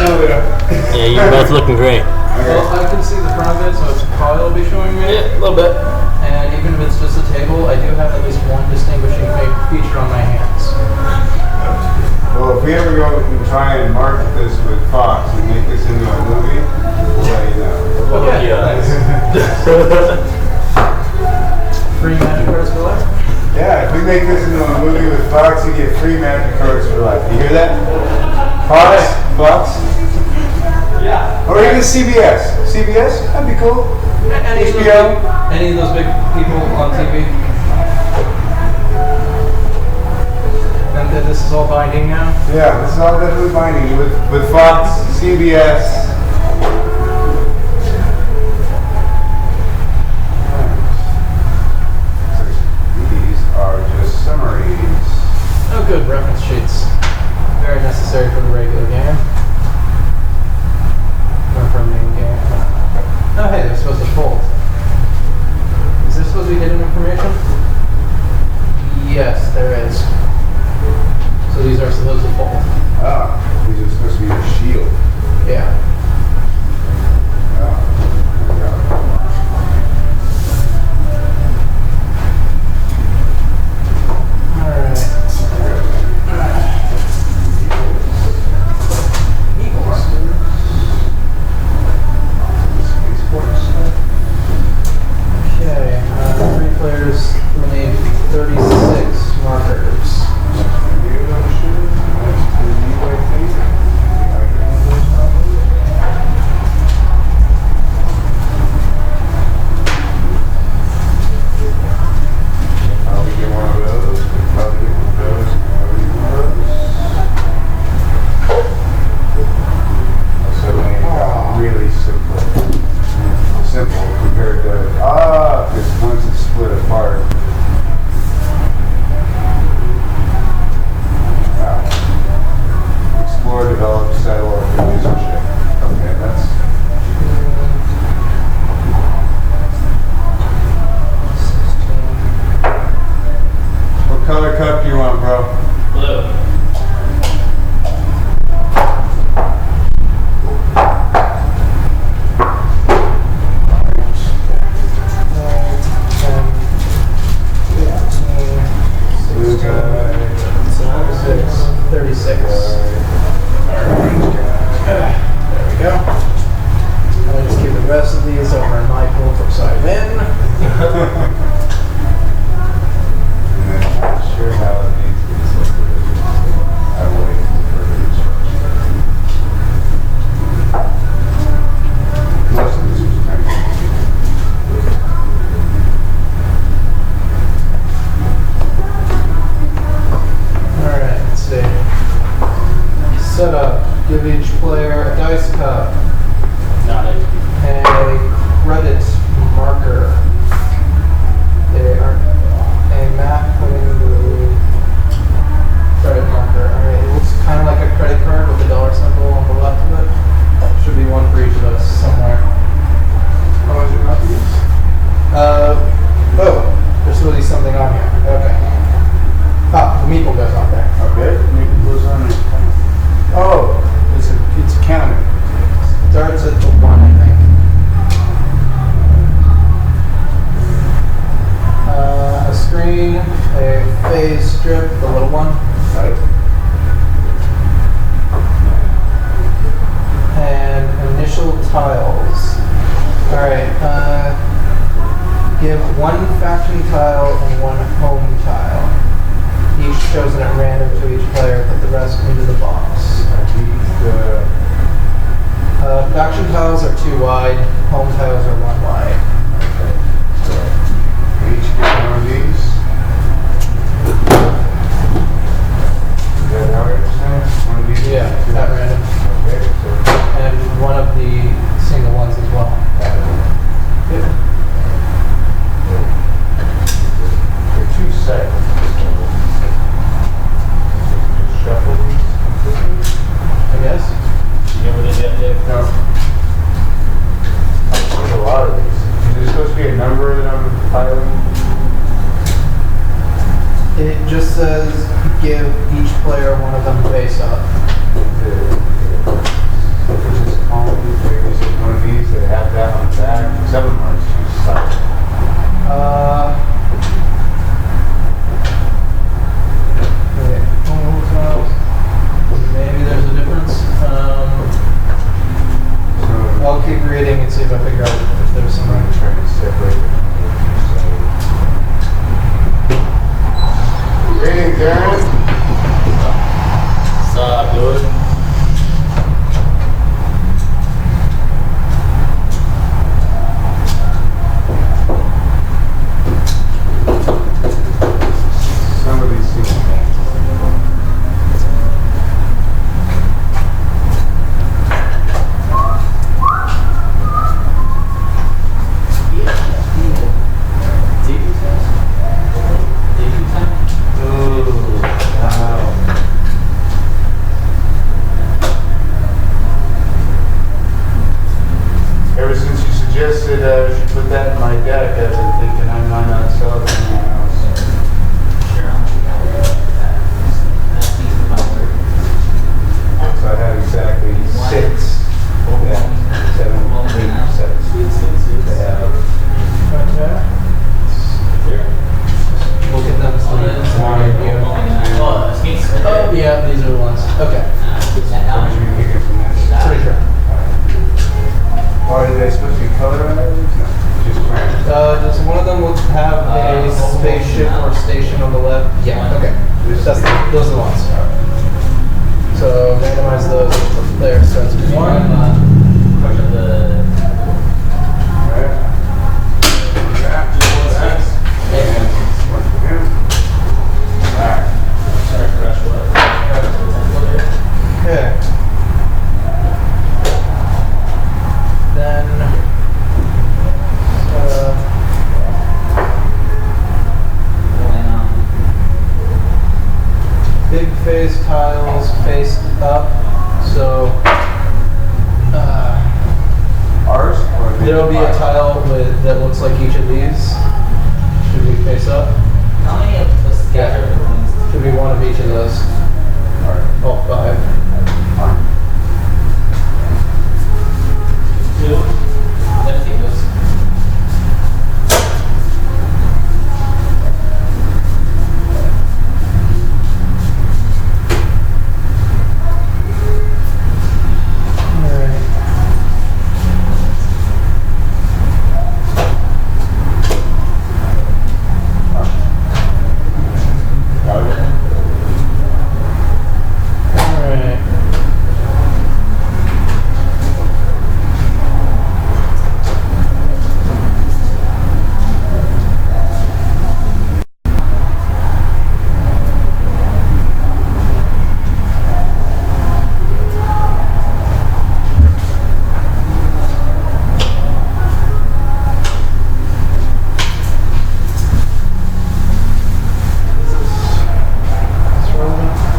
No, we don't. Yeah, you're both looking great. Well, I can see the front of it, so it's probably will be showing me. Yeah, a little bit. And even if it's just a table, I do have at least one distinguishing feature on my hands. Well, if we ever go and try and market this with Fox and make this into a movie, we'll let you know. Okay. Yeah. Free magic cards for life? Yeah, if we make this into a movie with Fox, you get free magic cards for life. You hear that? Fox? Yeah. Or even CBS. CBS? That'd be cool. HBO? Any of those big people on TV? And that this is all binding now? Yeah, this is all definitely binding with Fox, CBS. These are just summaries. Oh good, reference sheets. Very necessary for the regular game. Or for the main game. Oh hey, they're supposed to fold. Is there supposed to be hidden information? Yes, there is. So these are supposed to fold. Ah, these are supposed to be a shield. Yeah. Give each player a dice cup. Got it. And a credit marker. They are a map putting the credit marker. Alright, it looks kind of like a credit card with a dollar symbol on the left of it. Should be one for each of us somewhere. How much you have to use? Oh, there's supposed to be something on here. Okay. Ah, the meeple goes on there. Okay, maybe it goes on there. Oh, it's a counter. Starts at the 1, I think. A screen, a phase strip, the little one. Right. And initial tiles. Alright, give one faction tile and one home tile. Each chosen at random to each player, put the rest into the box. Faction tiles are 2 wide, home tiles are 1 wide. Okay. So we each get one of these. Is that how I understand? One of these? Yeah, at random. Okay, so And one of the single ones as well. they're 2 sets. Shuffle these completely? I guess. You never did that, Dave? No. There's a lot of these. Is there supposed to be a number that I'm piling? It just says give each player one of them face up. Is it one of these that have that on the back? Some of them are too solid. Wait, hold on. Maybe there's a difference. So, I'll keep reading and see if I figure out if there's some. I'm trying to separate it. Greetings, Aaron. What's up, dude? Some of these things. Ever since you suggested I should put that in my deck, I've been thinking I might not sell it anywhere else. So I have exactly 6, 7, 8 sets to have. Okay. We'll get them slated. Oh, yeah, these are the ones. Okay. Or should we pick it from this? Pretty sure. Or are they supposed to be color items? No, just brand. Does one of them have a spaceship or station on the left? Yeah, okay. Those are the ones. So randomize those there. So that's 1. Alright. That. And one for him. Alright. Okay. Then big face tiles faced up. So Ours? Or they there'll be a buy? tile with that looks like each of these. Should we face up? How many of the scattered ones? Should be one of each of those. Alright. All 5. Fine. 2? Let's see those. Alright. Alright. It's relevant.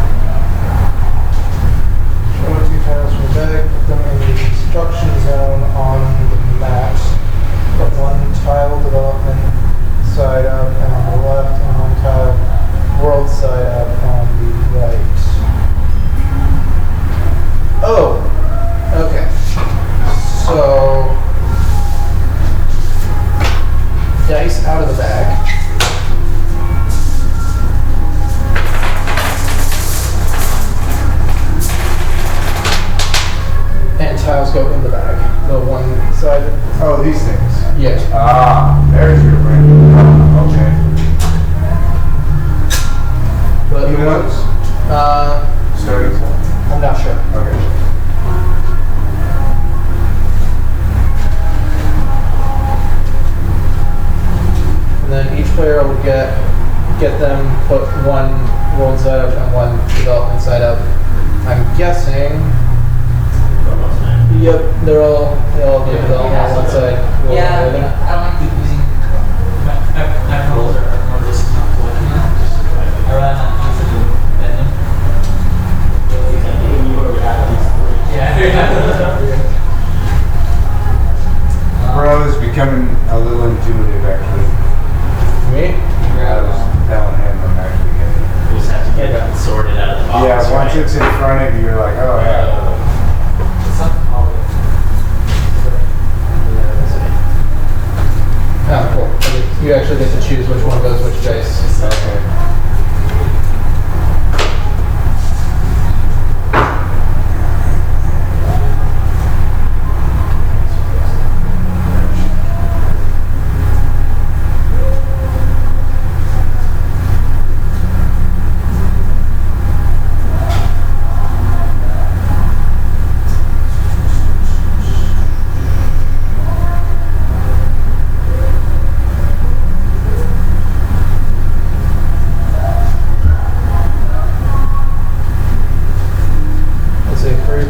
Show 2 tiles from the back, put them in the construction zone on the maps. Put 1 tile development side up and on the left, and 1 tile world side up on the right. Oh, okay. So, dice out of the bag. And tiles go in the bag. The one side. Oh, these things. Yeah. Ah, there's your brand. Okay. But Even those? Starting set? I'm not sure. Okay. And then each player will get them put 1 world side up and 1 development side up. I'm guessing. Yep, they all do development on one side. world on the Yeah, other. I don't like using my rolls are more just not collecting them. I rather not use it to bend them. Yeah. Bro is becoming a little intuitive, actually. Me? I was telling him I'm actually getting it. You just have to get it sorted out of the box. Yeah, once right? it's in front of you, you're like, oh yeah. It's not all good. Oh, cool. Okay. You actually get to choose which one goes which dice. Okay.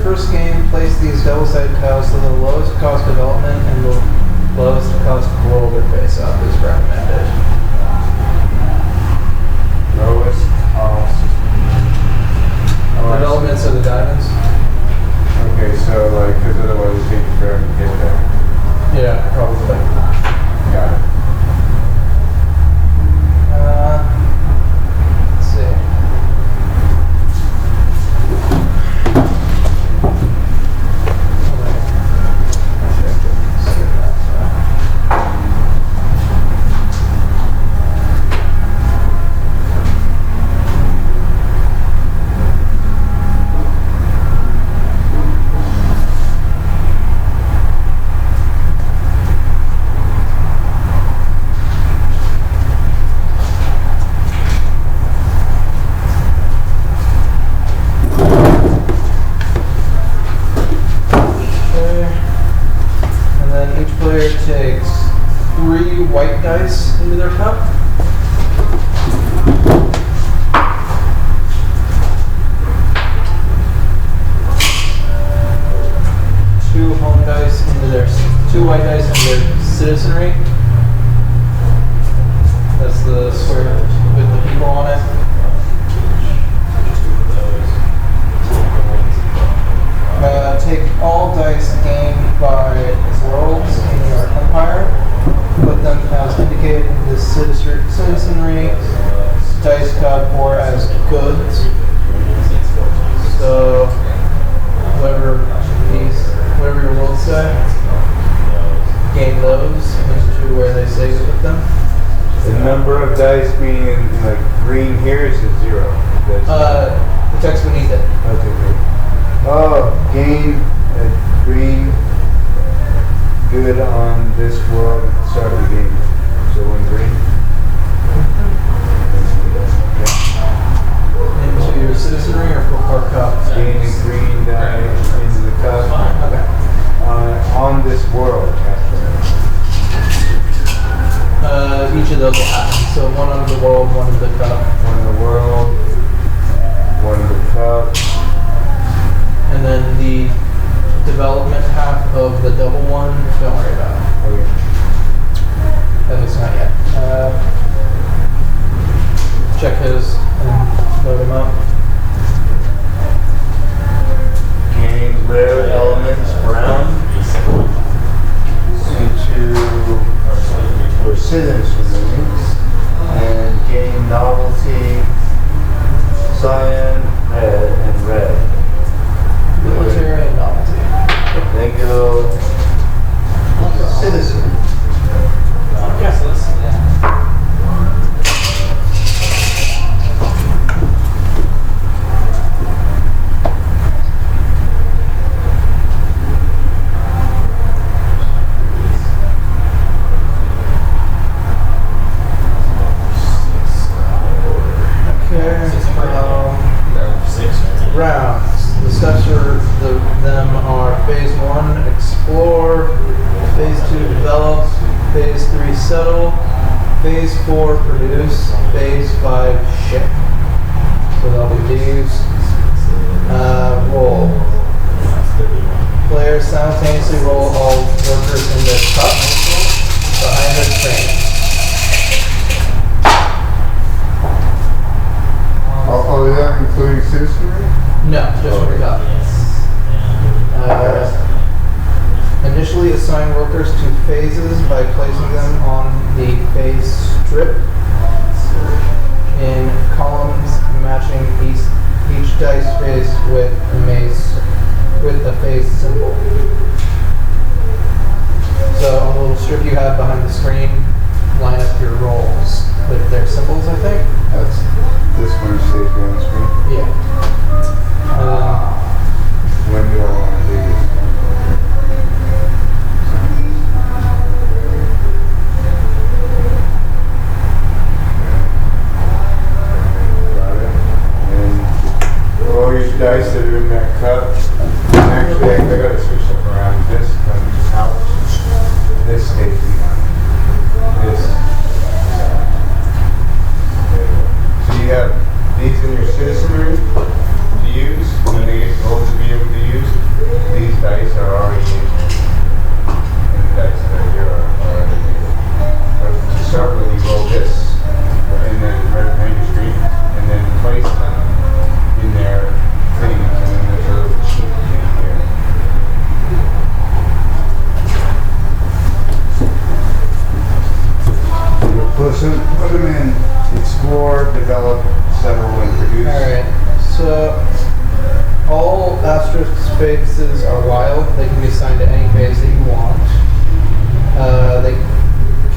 First game, place these double-sided tiles to the lowest cost development and the lowest cost roller face-up is recommended. Lowest cost. Developments of the diamonds? Okay, so like, because otherwise it takes forever to get there. Yeah, probably. Got it. Let's see. Takes 3 white dice into their cup. Two white dice into their citizenry. That's the square with the people on it. Take all dice gained by worlds in your empire, put them as indicated in the citizenry dice cup or as goods. So whatever your worlds say, gain those into where they say to put them. The number of dice being in like green here is a 0. The text beneath it. Okay, great. Oh, gain a green good on this world. Start the game. So one green. Into your citizenry or cup? Gain a green die into the cup. Okay. On this world, actually. Each of those will happen. So one on the world, one in the cup. One in the world, one in the cup. And then the development half of the double one, don't worry about it. Okay. At least not yet. Check his and load him up. Gain rare elements brown into or citizenry and gain novelty cyan, red, and red. Military and novelty. Then go citizen. Yes, let's, rounds. The steps for them are phase 1, explore, phase 2, develop, phase 3, settle, phase 4, produce, phase 5, ship. So that'll be these. Roll. Players simultaneously roll all workers in their cup behind their train. Oh, is that including citizenry? No, just for cup. Initially assign workers to phases by placing them on the phase strip in columns matching each dice phase with the phase symbol. So on the little strip you have behind the screen, be on the screen? Yeah. When do I want to do this? Got it. And all your dice that are in that cup. Actually, I gotta switch stuff around. This comes out. This stays behind. This. So you have these in your citizenry to use when they get old to be able to use. These dice are already in. And the dice that are here are already in. But to start with, you roll this, and then right behind your screen, and then place them in their things, and then there's a little sheet thing here. Put them in, explore, develop, settle, and produce. Alright, so all asterisk spaces are wild. They can be assigned to any phase that you want. They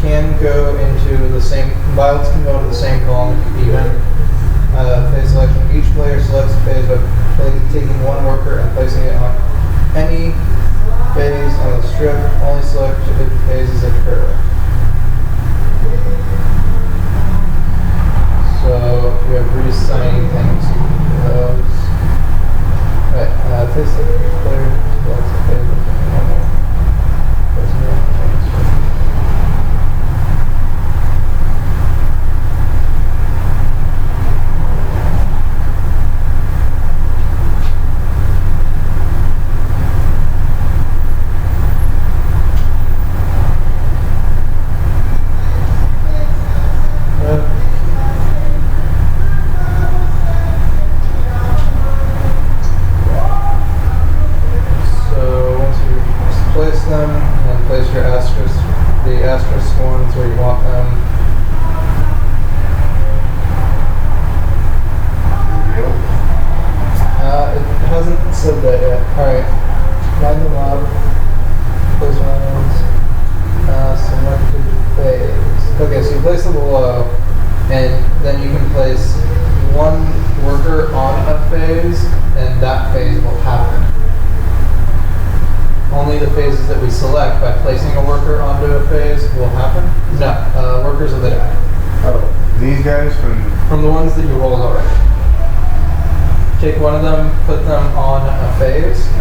can go into the same, wilds can go into the same column even. Phase selection, each player selects a phase by taking one worker and placing it on any phase on the strip. Only selected phases occur. So we have reassigning things to those. Right, phase selection, player selects a phase with normal. From the ones that you rolled already. Take one of them, put them on a phase. I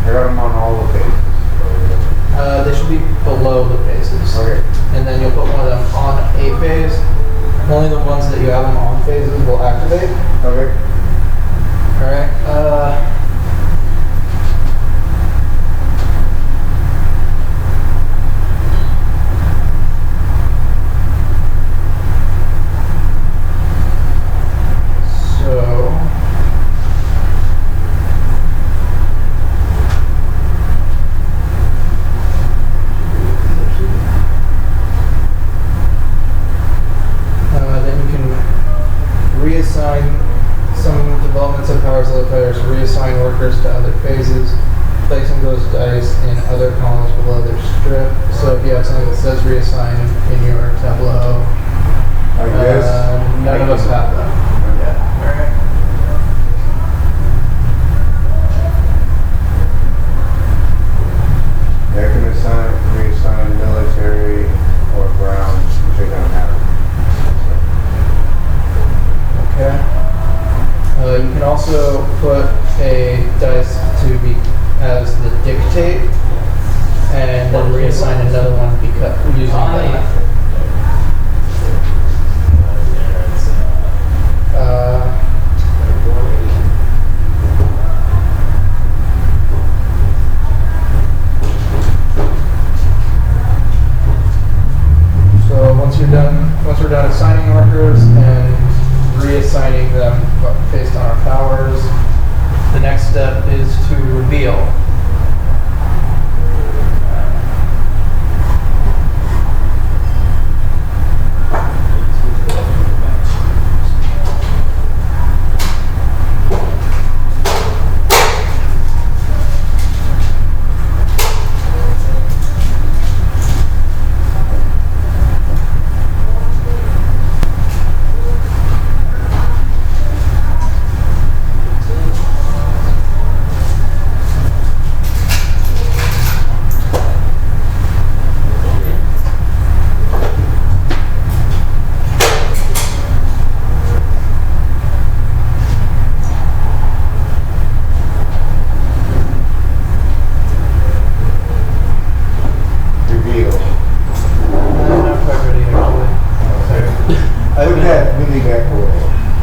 got them on all the phases. They should be below the phases. Okay. And then you'll put one of them on a phase. Only the ones that you have them on phases will activate. Okay. Alright. Reassign workers to other phases, placing those dice in other columns below their strip. So if you have something that says reassign in your tableau, I guess none of us have them. Yeah. Alright. I can reassign military or ground, which I don't have. Okay. You can also put a dice to be as the dictate, and then reassign another one because using that. So once we're done assigning workers and reassigning them based on our powers, the next step is to reveal.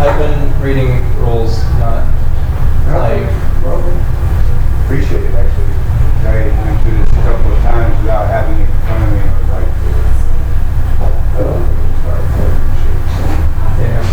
I've been reading rules, not playing. Well, appreciate it actually. I went through this a couple of times without having it in front of me. I was like, Yeah.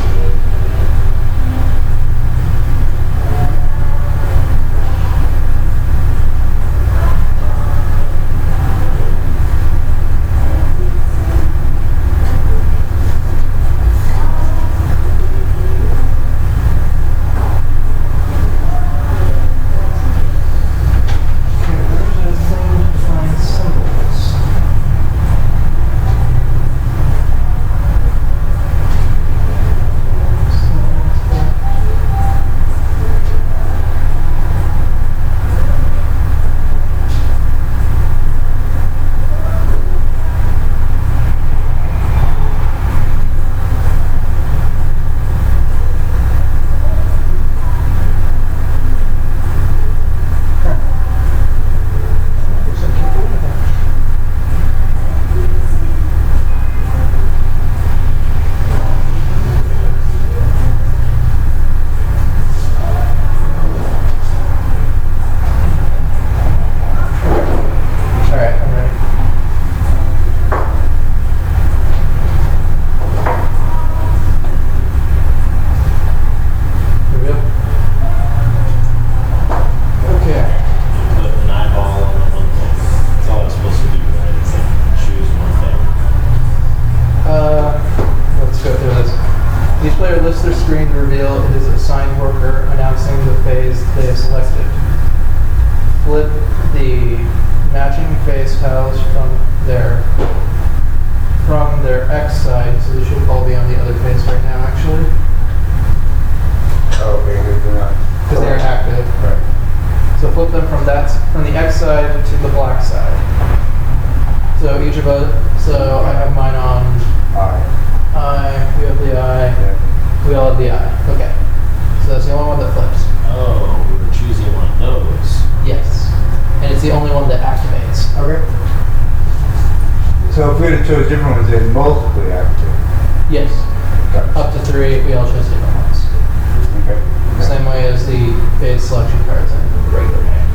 chose different ones and multiply active. Yes. Gotcha. Up to 3, we all chose different ones. Okay. Same way as the phase selection cards in the regular game.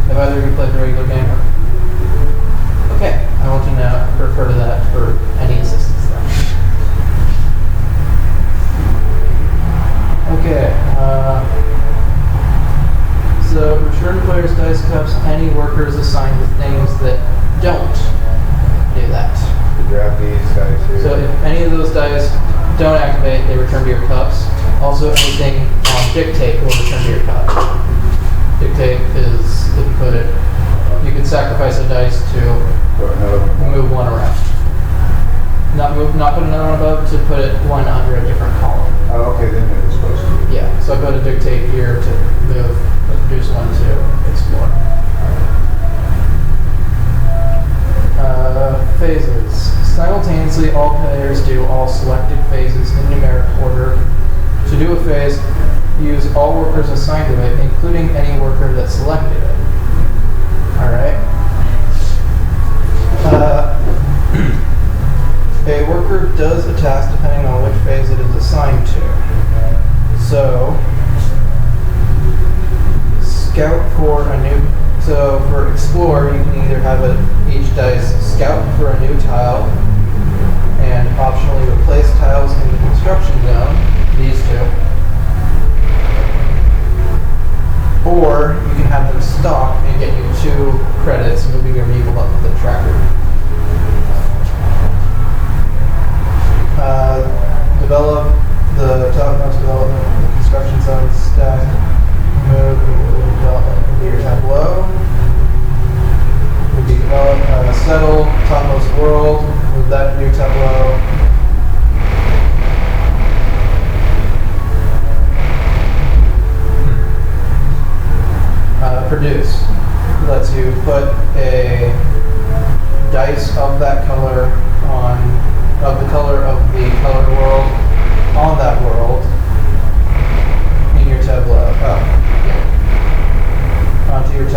Have either of you played the regular game? Okay, I want to now refer to that for any assistance then. Okay, so return player's dice cups, any workers assigned with things that don't do that. Grab these dice here. So if any of those dice don't activate, they return to your cups. Also, anything on dictate will return to your cup. Dictate is, if you put it, you can sacrifice a dice to move one around. Not put another one above, to put it one under a different column. Oh, okay, then they're supposed to be. Yeah, so I put a dictate here to move, produce one to explore. Phases. Simultaneously, all players do all selected phases in numeric order. To do a phase, use all workers assigned to it, including any worker that selected it. Alright. A worker does a task depending on which phase it is assigned to. So, scout for a new... So, for explore, you can either have each dice scout for a new tile, and optionally replace tiles in the construction zone, these two. Or you can have them stop and get you 2 credits, moving your vehicle up the tracker. Develop the topmost development of the construction zone stack. Move development into your tableau. Would be develop, settle topmost world. Move that to your tableau. Produce lets you put a dice of that color of the color of the colored world on that world in your tableau. Oh, yeah. Onto your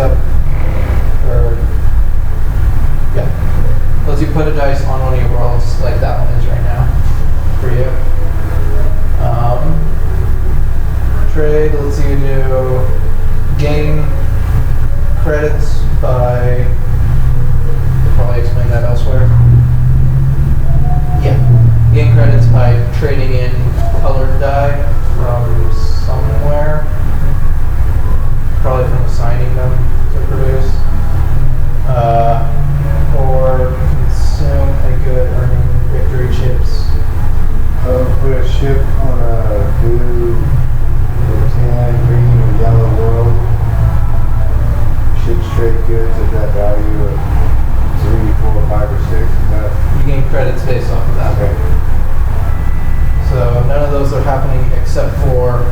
lets you put a dice on one of your worlds like that one is right trade lets you do gain credits by. I'll probably explain that elsewhere. Yeah, gain credits by trading in colored dye from somewhere. Probably from assigning them to produce. Or consume a good earning victory chips. Put a ship on a blue, or tan, green, or yellow world. Ships trade goods at that value of 3, 4, 5, or 6. Is that You gain credits based off of that. okay? So none of those are happening except for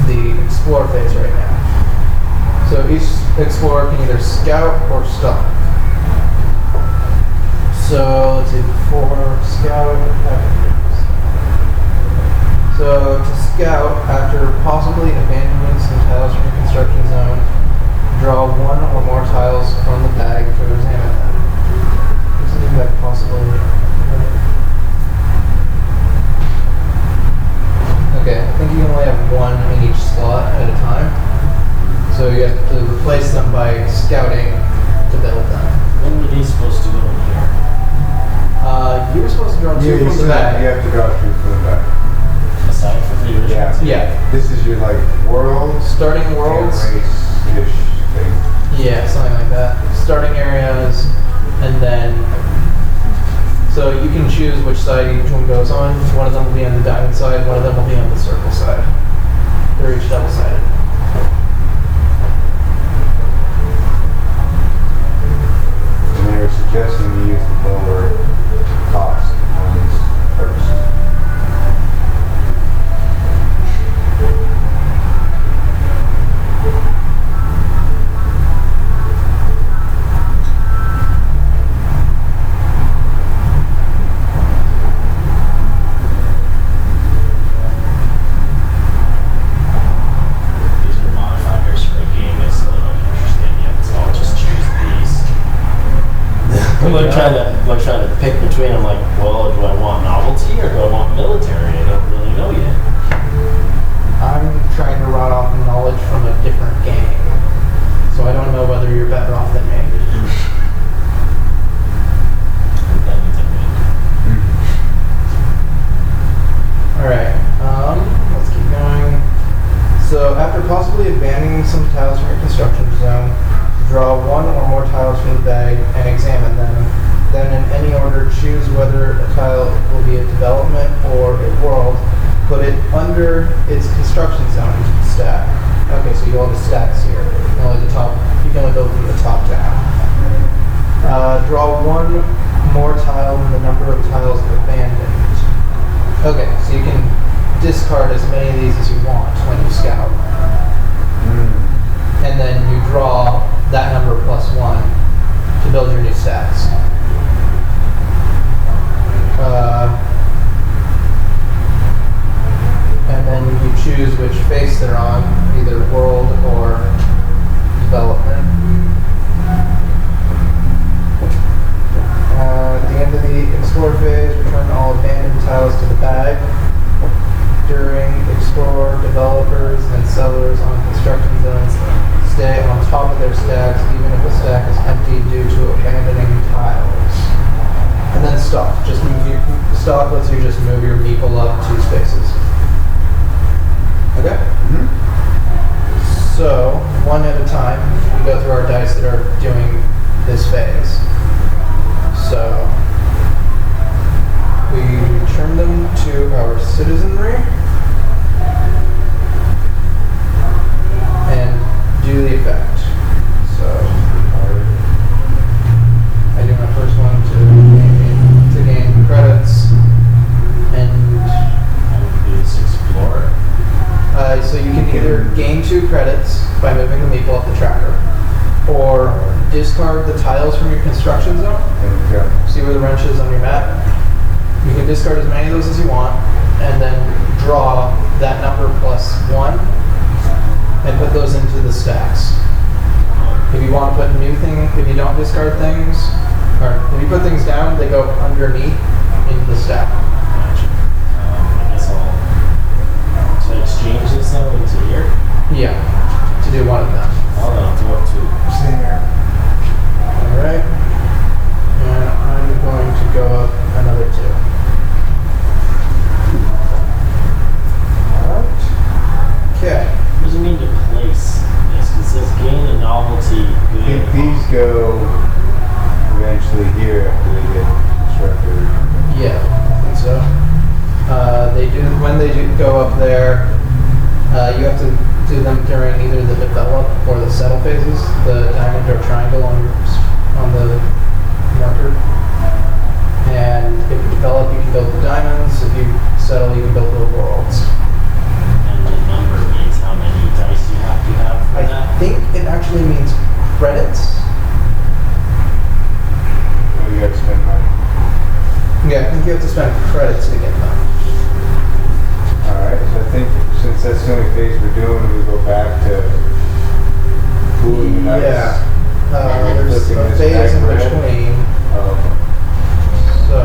the explore phase right now. So each explorer can either scout or stalk. So let's see, before scout. So to scout, after possibly abandoning some tiles from your construction zone, draw one or more tiles from the bag to examine them. Isn't that possibly? Okay, I think you can only have one in each slot at a time. So you have to replace them by scouting to build them. When were these supposed to go in here? You were supposed to draw two You from the said bag. you have to draw 2 from the back. Aside from the original? Yeah. Yeah. This is your like worlds, Starting worlds. and race-ish thing. Yeah, something like that. Starting areas, and then so you can choose which side each one goes on. One of them will be on the diamond side, one of them will be on the circle side. They're each double-sided. And they were suggesting you use the lower cost ones first. These are modifiers for a game I still don't understand yet, so I'll just choose these. I'm trying to pick between. I'm like, well, do I want novelty or do I want military? I don't really know yet. I'm trying to run off knowledge from a different game, so I don't know whether you're better off than me. That means I win. Alright, let's keep going. So after possibly abandoning some tiles from your construction zone, draw one or more tiles from the bag and examine them. Then in any order, choose whether a tile will be a development or a world. Put it under its construction zone stack. Okay, so you all have the stacks here. Only the top, you can only build from the top down. Draw one more tile than the number of tiles abandoned. Okay, so you can discard as many of these as you want when you scout. And then you draw that number plus one to build your new stacks. And then you choose which face they're on, either world or development. At the end of the explore phase, return all abandoned tiles to the bag. During explore, developers and sellers on construction zones stay on top of their stacks even if a stack is empty due to abandoning tiles. And then stop. Just move your stop lets you just move your meeple up 2 spaces. Okay? So, one at a time, we go through our dice that are doing this phase. So, we return them to our citizenry and do the effect. So, I do my first one to gain credits, and I would do this explorer. so you can either gain 2 credits by moving the meeple up the tracker, or discard the tiles from your construction zone. See where the wrench is on your map? You can discard as many of those as you want, and then draw that number plus 1, and put those into the stacks. If you want to put new things, if you don't discard things, or if you put things down, they go underneath in the stack. Gotcha. I guess I'll exchange this though into here. wanted them. I'll do up to. Same here. Alright. And I'm going to go up another 2. Alright. Okay. What does it mean to place this? It says gain a novelty. I think these go eventually here after they get constructed. Yeah, I think so. They do, when they do go up there, you have to do them during either the develop or the settle phases, the diamond or triangle on the marker. And if you develop, you can build the diamonds. If you settle, you can build the worlds. And the number means how many dice you have to have for I that. think it actually means credits. Oh, you gotta spend money. Yeah, I think you have to spend credits to get them. Alright, so I think since that's the only phase we're doing, we go back to cooling the dice. Yeah. There's Flipping a this phase back in red. between. Oh, So,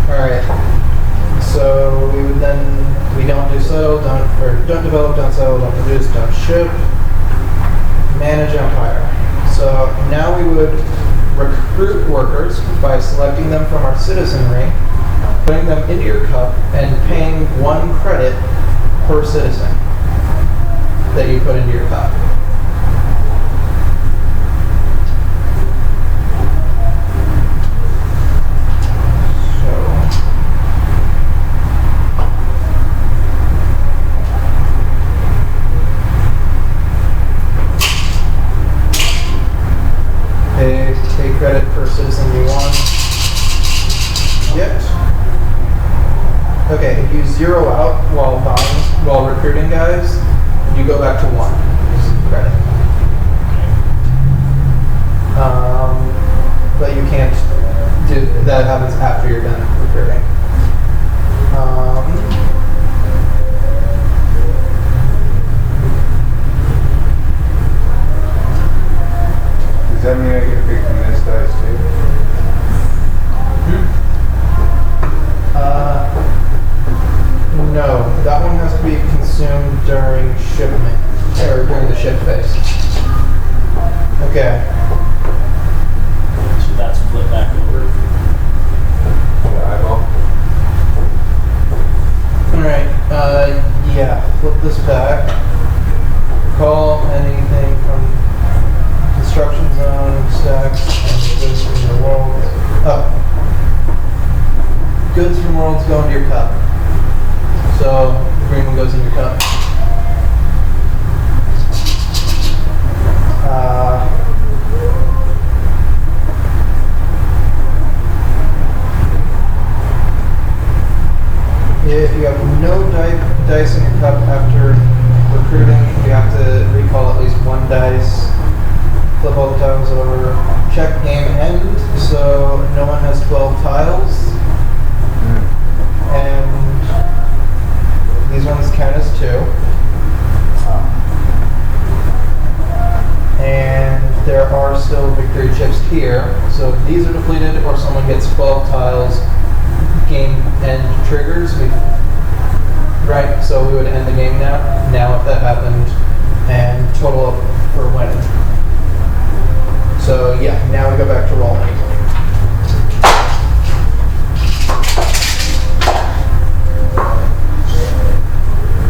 alright. So we would then, we don't do settle, don't develop, don't settle, don't produce, don't ship, manage empire. So now we would recruit workers by selecting them from our citizenry, putting them into your cup, and paying 1 credit per citizen that you put into your cup. Pay credit per citizen you want. Yet. Okay, if you 0 out while recruiting guys, you go back to 1 credit. But you can't do that. Happens after you're done recruiting. does that mean I get to pick from this dice too? No, that one has to be consumed during shipment, or during the ship phase. Okay. So that's flip back over. The eyeball? Alright, yeah, flip this back. Call anything from construction zone, stacks, and goods from your world. Oh. Goods from worlds go into your cup. So, the green one goes in your cup. If you have no dice in your cup after recruiting, you have to recall at least 1 dice, flip all the tiles over, check game end, so no one has 12 tiles, and these ones count as 2. And there are still victory chips here, so if these are depleted or someone gets 12 tiles, game end triggers. Right, so we would end the game now if that happened, and total up for winning. So yeah, now we go back to rolling.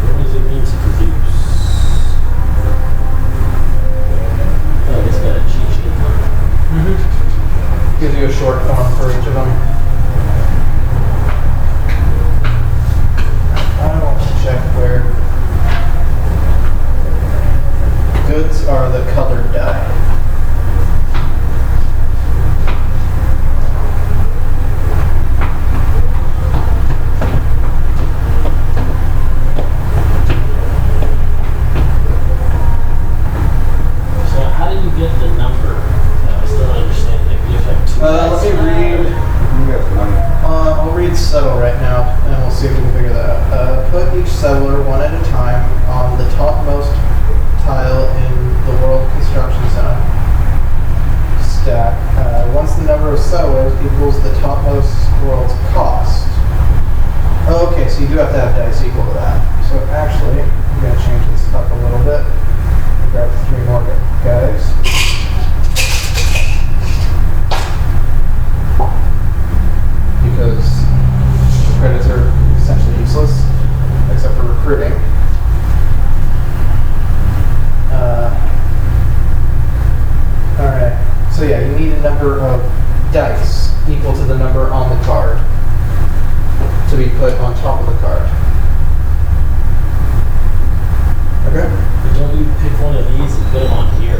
What does it mean to produce? Oh, it's got a cheat sheet. Gives you a short form for each of them. I want to check where goods are the colored dye. So how do you get the number? I still don't understand. Like, you have 2 Let dice me now, read. or- You got the money. I'll read settle right now, and we'll see if we can figure that out. Put each settler one at a time on the topmost tile in the world construction zone stack. Once the number of settlers equals the topmost world's cost. Okay, Okay, so you do have to have dice equal to that. So actually, I'm gonna change this up a little bit. Grab 3 more guys. Because credits are essentially useless, except for recruiting. Alright, so yeah, you need a number of dice equal to the number on the card to be put on top of the card. Okay? But don't you pick one of these and put them on here?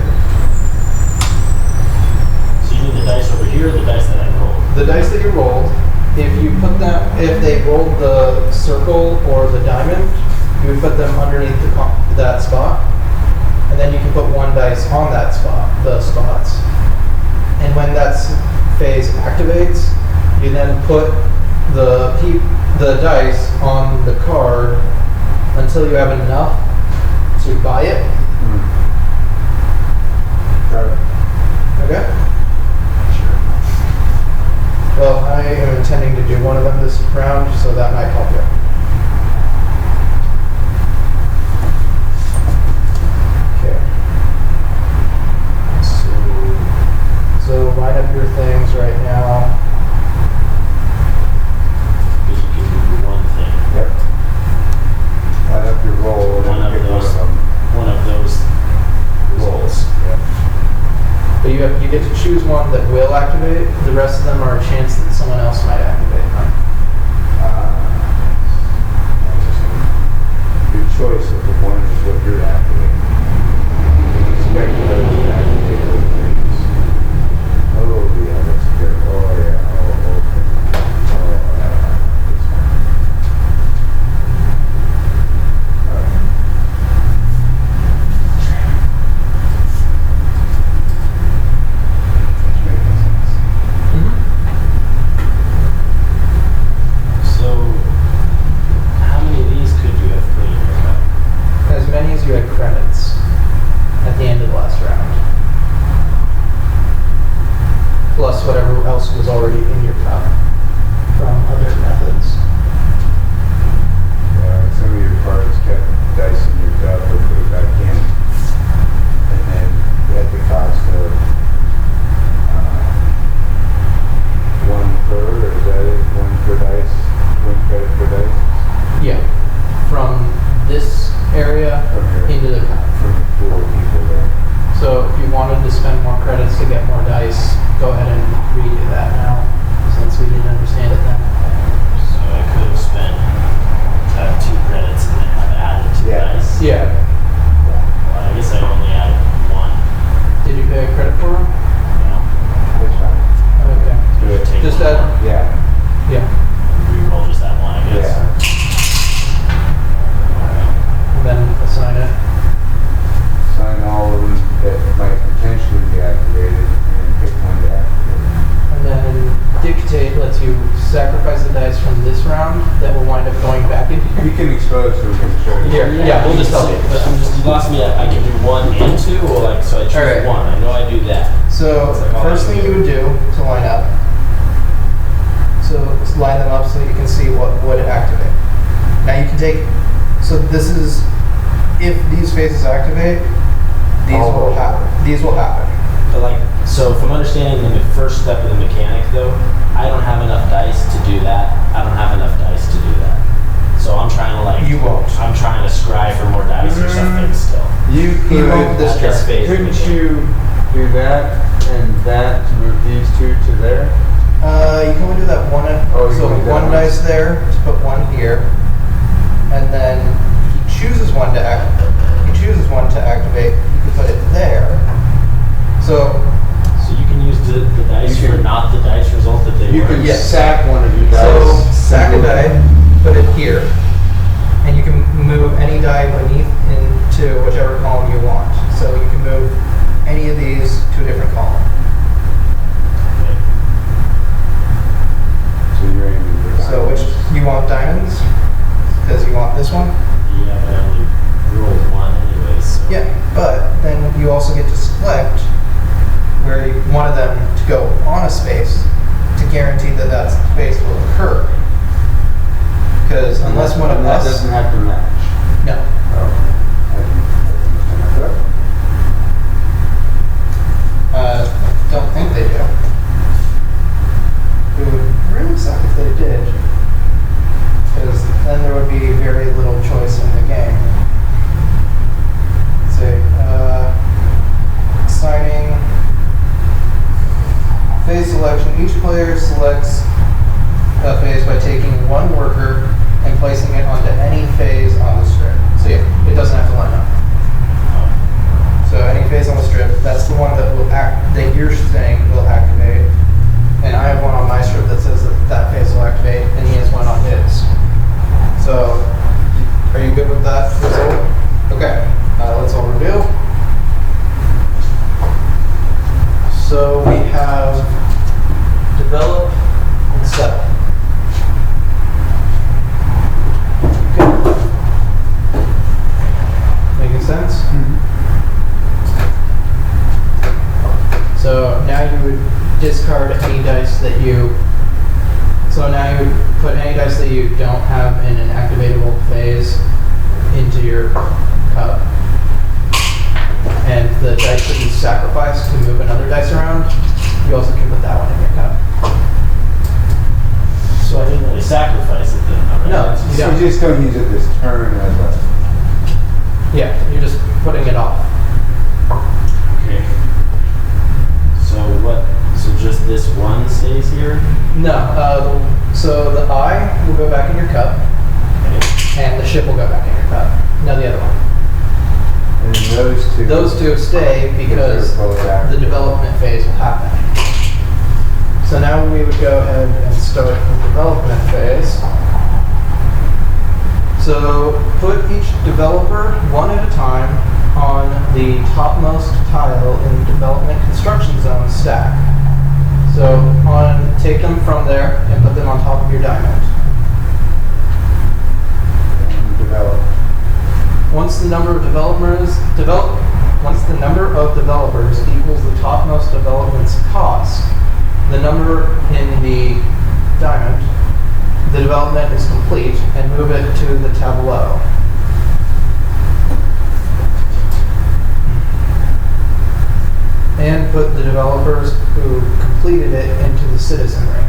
So you need the dice over here, or the dice that I rolled? The dice that you rolled, if you put them, if they rolled the circle or the diamond, you would put them underneath that spot, and then you can put 1 dice on that spot, the spots. And when that phase activates, you then put the dice on the card until you have enough to buy it. Okay? Well, I am intending to do one of them this round, so that might help you. Okay. So line up your things right now. Because you can do one thing. Yep. Line up your roll and One then of pick one those. of them. One of those rolls. Yep. But you get to choose one that will activate. The rest of them are a chance that someone else might activate. Your choice of the one is what you're activating. Expect others to activate those things. Oh, yeah, that's good. Oh, yeah. Oh, okay. Oh, yeah. All right. It's making sense. So, how many of these could you have put in your cup? As many as you had credits at the end of the last round. Plus whatever else was already in your cup from other methods. Some of your cards kept dice in your cup or put it back in. And then at the cost of 1 per, or is that it? 1 per dice? 1 credit per dice? Yeah. From this area From here. into the cup. From the pool of people there. So if you wanted to spend more credits to get more dice, go ahead and redo that now, since we didn't understand it then. So I could have spent 2 credits and then have added 2 Yeah. dice. Yeah. Well, I guess I only added 1. Did you pay a credit for them? No. That's fine. Okay. Do it. Take Just one add- more. Yeah. Yeah. Reroll just that one, I guess. Yeah. And then assign it. Sign all of them that might potentially be activated and pick one to activate. And then dictate lets you sacrifice the dice from this round that will wind up going back into You can expose so we can show you. Here. Yeah, we'll just help you. But you lost me at, I can do 1 and 2, or like, so I choose Alright. 1. I know I do that. So It's like all first I thing can you would do to line up, so just line them up so you can see what would activate. Now you can take, so this is, if these phases activate, these Oh. will happen. These will happen. But like, so if I'm understanding the first step of the mechanic though, I don't have enough dice to do that. I don't have enough dice to do that. So I'm trying to like, You won't. I'm trying to scry for more dice or something still. You You won't could, this At this turn. phase of the couldn't game. you do that and that to move these 2 to there? You can only do that one. Oh, you So can do that one once. dice there to put 1 here, and then he chooses one to activate. You can put it there. So So you can use the dice You for can- not the dice result that they You were. can Yes. sack one of your So dice. sack a die, put it here, and you can move any die beneath into whichever column you want. So you can move any of these to a different column. Okay. So you're aiming for So which you want diamonds? Because you want this one? Yeah, but I only rolled 1 anyways. So. Yeah, but then you also get to select where you wanted them to go on a space to guarantee that that space will occur. Because unless And that us. doesn't have to match. No. Oh, I didn't understand Don't think they do. It would really suck if they did, because then there would be very little choice in the game. Let's see. Assigning phase selection. Each player selects a phase by taking one worker and placing it onto any phase on the strip. So yeah, it doesn't have to line up. So any phase on the strip, that's the one that will act, that you're saying will activate. And I have one on my strip that says that that phase will activate, and he has one on his. So, are you good with that result? Okay, let's all review. So we have develop and settle. Okay. Making sense? So now you would discard any dice that you. So now you would put any dice that you don't have in an activatable phase into your cup. And the dice that you sacrifice to move another dice around, you also can put that one in your cup. So I didn't really sacrifice it then, right? No, It's you just- don't. You just don't use it this turn as a. Yeah, you're just putting it off. Okay. So what, so just this one stays here? No, so the eye will go back in your cup, Okay. and the ship will go back in your cup. No, the other one. And those two. Those two stay because They're both active. the development phase will happen. So now we would go ahead and start the development phase. So put each developer one at a time on the topmost tile in the development construction zone stack. So take them from there and put them on top of your diamond. And develop. Once the number of developers equals the topmost development's cost, the number in the diamond, the development is complete, and move it to the tableau. And put the developers who completed it into the citizenry.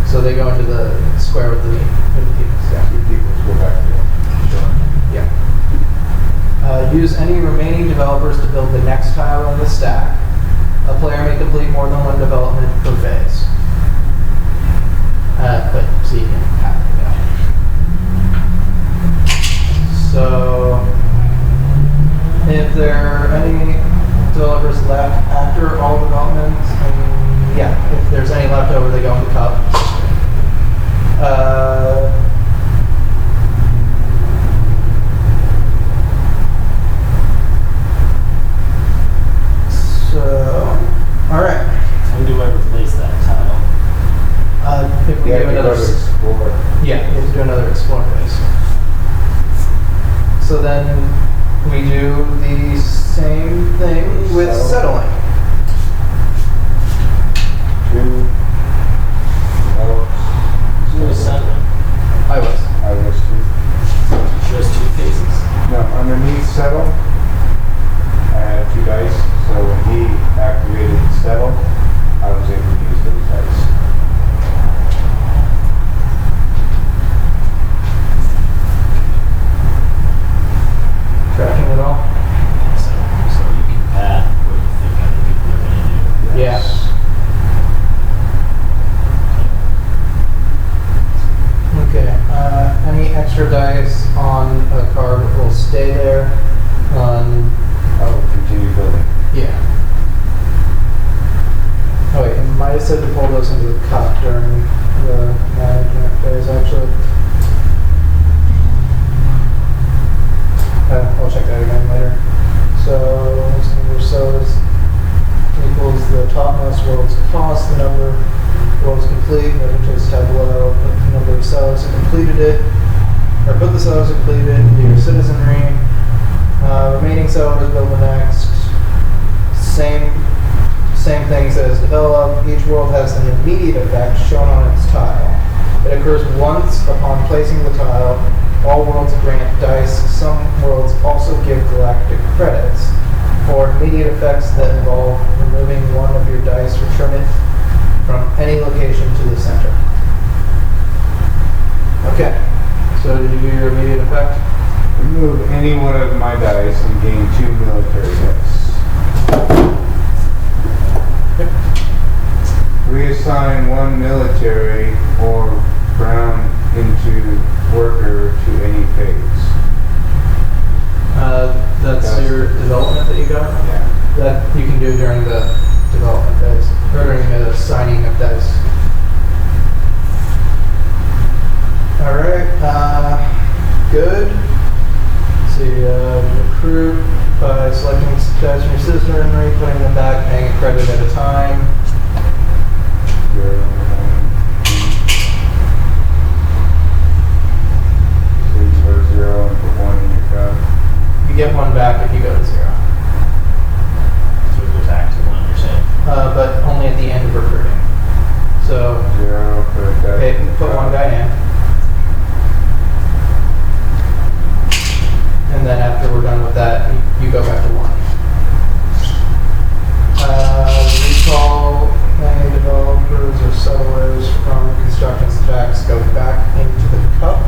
So they go into the square with the peoples. Yeah. Two peoples go back to. Sure. Yeah. Use any remaining developers to build the next tile on the stack. A player may complete more than one development per phase. But so you can have it go. So, if there are any developers left after all development, if there's any left over, they go in the cup. Alright. When do I replace that tile? If we You have do to go another. to explore. Yeah, we have to do another explore phase. So then we do the same thing with settling. Two. Who was settling? I was. I was two. Shows two phases. No, underneath settle, I had two dice, so when he activated settle, I was able to use those dice. Tracking it all? So you can pat what you think other people are gonna do. Yeah. Okay, any extra dice on a card will stay there. I will continue building. Yeah. Oh wait, I might have said to pull those into the cup during the management phase actually. I'll check that again later. So, number of cells equals the topmost world's cost, the number of worlds complete, move into this tableau, put the number of cells who completed it, or put the cells who completed it into your citizenry. Remaining settlers build the next. Same things as develop. Each world has an immediate effect shown on its tile. It occurs once upon placing the tile. All worlds grant dice. Some worlds also give galactic credits. For immediate effects that involve removing one of your dice, return it from any location to the center. Okay. So did you do your immediate effect? Remove any one of my dice and gain 2 military dice. Reassign 1 military or brown into worker to any phase. That's your development that you got? Yeah. That you can do during the development phase, or during the signing of dice. Alright, good. So you recruit by selecting dice from your citizenry, putting them back, paying a credit at a time. 0, 1, 2. So you go to 0 and put 1 in your cup. You get one back if you go to 0. So we go back to 1, you're saying? But only at the end of recruiting. So, 0, put a dice okay, in your put cup. one guy in. And then after we're done with that, you go back to 1. Recall any developers or settlers from construction stacks go back into the cup.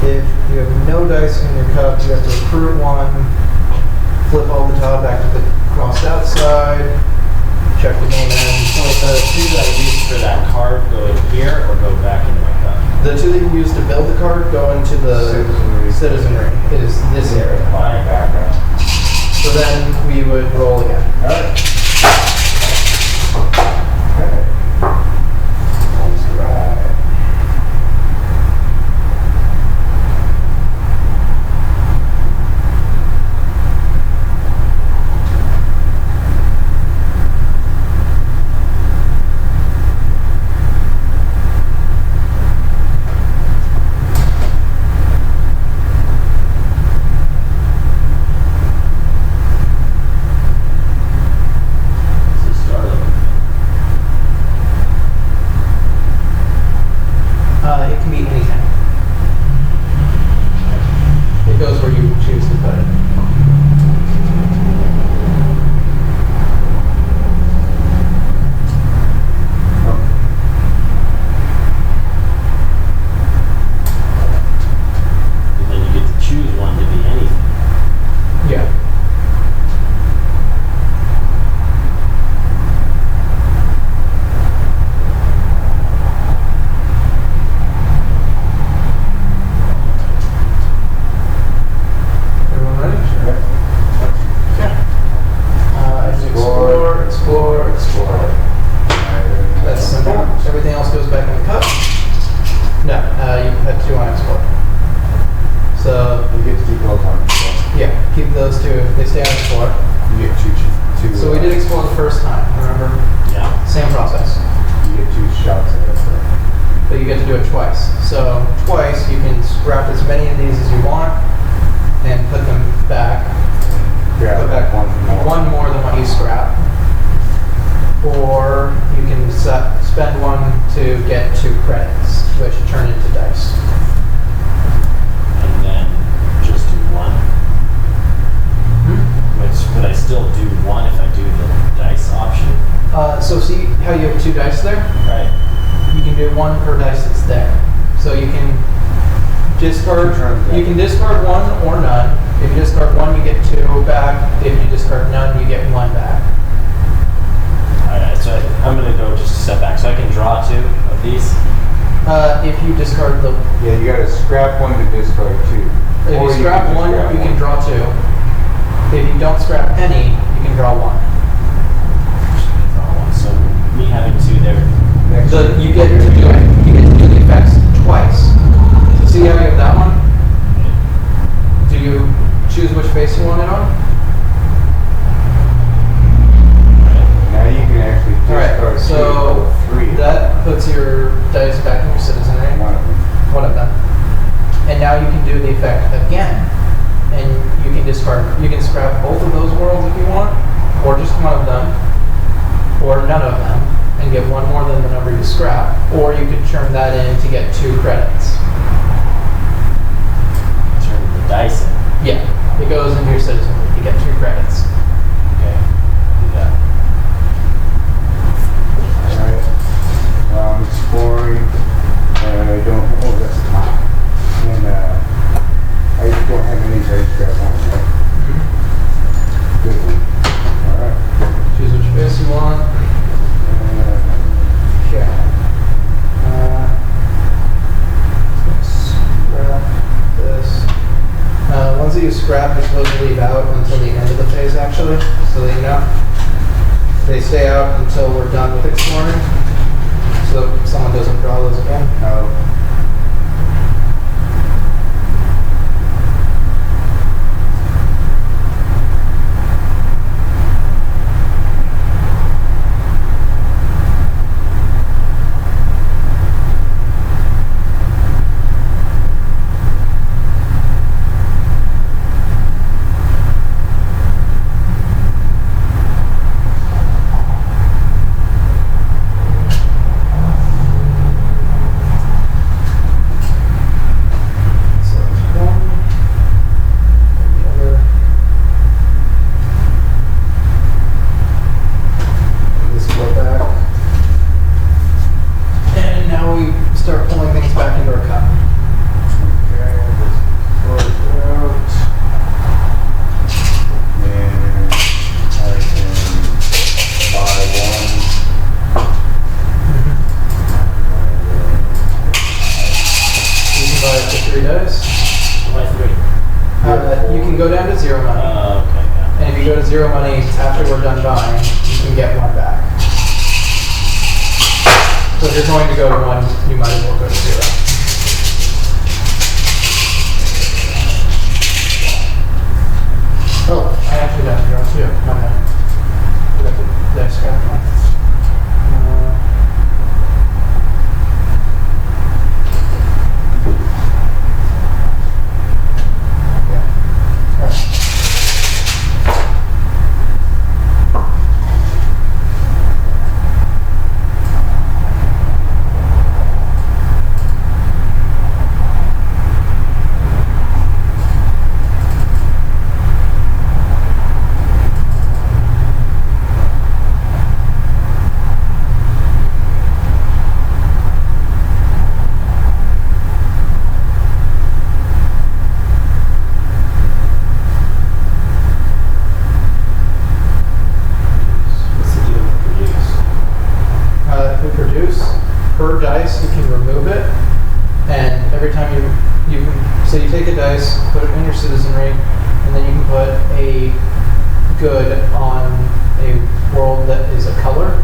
If you have no dice in your cup, you have to recruit 1, flip all the tile back to the crossed out side, check the game in. So the 2 that I used for that card go in here or go back into my cup? The 2 that you use to build the card go into the Citizenry. citizenry. It is this area. Fine, back up. So then we would roll again. Alright. Okay. Right. This is starting. It can be anything. It goes where you choose to put it. And then you get to choose one to be anything. Yeah. Everyone ready? Sure. Okay. Explore. That's simple. Everything else goes back in the cup. No, you had 2 on explore. So, You get to keep both on explore. yeah, keep those 2. They stay on explore. You get two. So we did explore the first time, remember? Yeah. Same process. You get 2 shots at it. But you get to do it twice. So twice you can scrap as many of these as you want and put them back. Grab Put back one more. more than what you scrap. Or you can spend 1 to get 2 credits, which turn into dice. And then just do 1. Would I still do 1 if I do the dice option? So see how you have 2 dice there? Right. You can do 1 per dice that's there. So you can discard. You can discard 1 or none. If you discard 1, you get 2 back. If you discard none, you get 1 back. Alright, so I'm going to go just a step back. So I can draw 2 of these. If you discard the, Yeah, you gotta scrap 1 to discard 2. if Or you scrap can just 1, grab you one. can draw 2. If you don't scrap any, you can draw 1. Draw 1. So me having 2 there. Next So turn. you get to do it. You get to do the effects twice. So see how you have that one? Do you choose which face you want it on? Now you can actually Alright, discard 2 so of 3. that puts your dice back in your citizenry. One of them. One of them. And now you can do the effect again. And you can scrap both of those worlds if you want, or just one of them, or none of them, and get one more than the number you scrap, or you could turn that in to get 2 credits. Turn the dice in. Yeah, it goes into your citizenry to get 2 credits. Okay. Do that. Alright. Exploring. I don't. Oh, that's top. And I don't have any dice grab on, right? Good one. Alright. Choose which face you want. Yeah. Scrap this. Ones that you scrap, you're supposed to leave out until the end of the phase, actually, so that you know. They stay out until we're done with exploring, so that someone doesn't draw those again. Oh. So it's one, and the other. This go back. And now we start pulling things back into our cup. Okay, this sort it out. And I can buy one. You can buy up to 3 dice. Why 3? You can go down to 0 money. Okay, yeah. And if you go to 0 money after we're done buying, you can get 1 back. So if you're going to go to 1, you might as well go to 0. Oh, I actually got to draw 2. My bad. I got the dice scrap one. Yeah. Alright. What's the deal with produce? If we produce per dice, you can remove it, and every time you can, so you take a dice, put it in your citizenry, and then you can put a good on a world that is a color.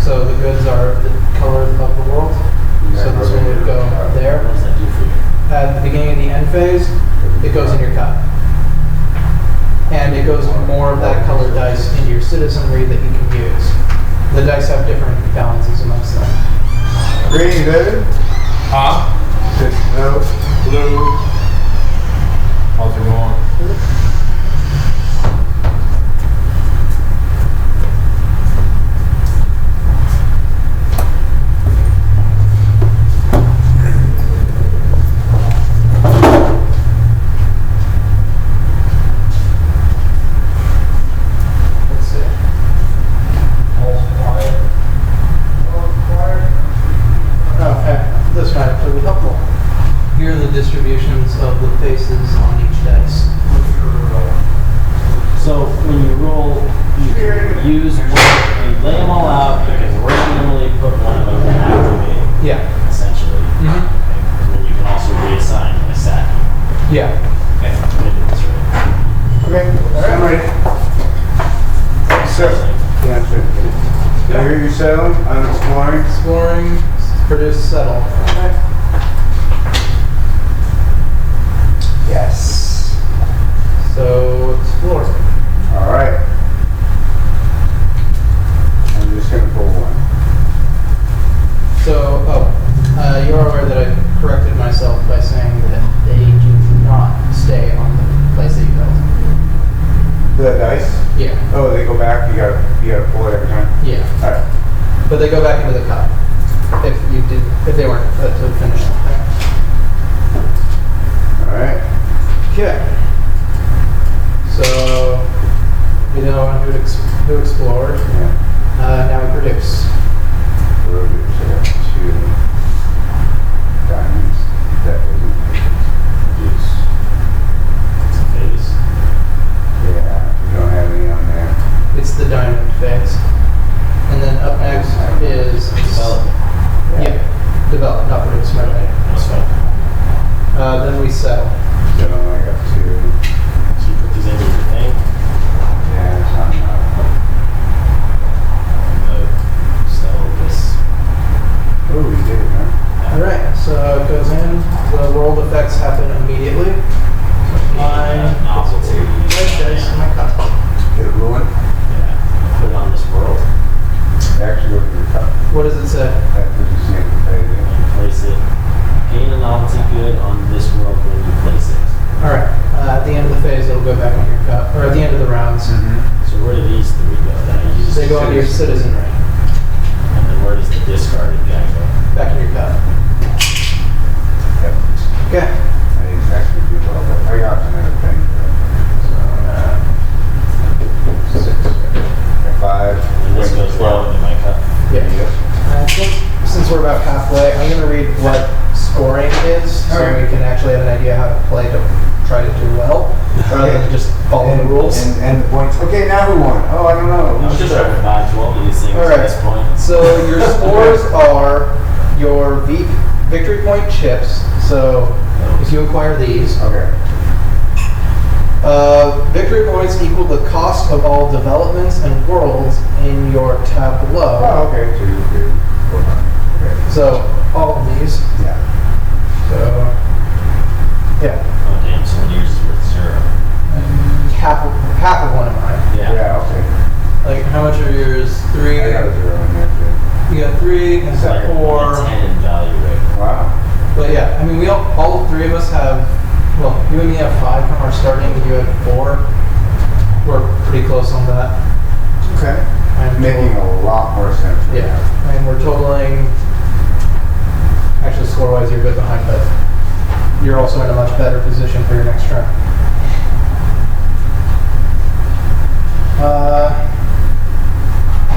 So the goods are the color of the world. So this one would go What there. does that do for you? At the beginning of the end phase, it goes in your cup. And it goes more of that color dice into your citizenry that you can use. The dice have different balances amongst them. Green, David? Huh? Good to know. Blue. How's it going? Let's see. Okay, this might actually be helpful. Here are the distributions of the faces on each dice. So when you roll, you can use one, you lay them all out, you can randomly put one of them to activate, Yeah. essentially. Mm-hmm. Okay. And then you can also reassign by stacking. Yeah. Okay. I'm gonna do this right. Okay, I'm ready. So, yeah, that's it. Here you settle, I'm exploring. Exploring, produce, settle. Yes. So explore. All right. I'm just gonna pull one. So, you're aware that I corrected myself by saying that they do not stay on the place that you built. The dice? Yeah. Oh, they go back, you gotta pull it every time? Yeah. All right. But but they go back into the cup if they weren't to finish something. All right. Okay. So we know who explored. Yeah. Now we produce. Produce. I got 2 diamonds. That wasn't produce. It's a phase. Yeah. We don't have any on there. It's the diamond phase. And then up next is Development. Yeah, develop, not produce, my bad. That's fine. Then we sell. So I got 2. So you put these into your thing. Yeah, it's not enough. Sell this. Oh, we did it, huh? Alright, so it goes in. The world effects happen immediately. My Novelty. red dice in my cup. Get a blue one? Yeah. Put it on this world. Actually, go to your cup. What does it say? That was just name the page. And place it. Gain a novelty good on this world when you place it. Alright, at the end of the phase, it'll go back in your cup. Or at the end of the rounds. So where do these 3 go? That I use. They go into your citizenry. And then where does the discarded guy go? Back in your cup. Yep. Okay. I didn't actually do well, but I got another thing. So, 6. 5. And this goes down into my cup. Yeah. Yep. I think since we're about halfway, I'm going to read what scoring is so Alright. we can actually have an idea how to play to try to do well rather than just follow the rules. And the points. Okay, now who won? Oh, I don't know. I was just trying to buy 12 of these things Alright. at this point. So your scores are your victory point chips. So if you acquire these, Okay. victory points equal the cost of all developments and worlds in your tableau. Oh, okay. 2, 3, 4, 5. Okay. So all of these. Yeah. So yeah, Oh damn, so one yours is worth 0. half of one of mine. Yeah. Yeah, okay. Like how much are yours? 3. I got a 0 in there too. You got 3 and It's like 4. 10 in value right Wow. But yeah, I mean, we all 3 of us have. Well, you and me have 5 from our starting. You have 4. We're pretty close on that. Okay. And Making a lot more sense. yeah, and we're totaling. Actually, score-wise, you're good behind, but you're also in a much better position for your next turn.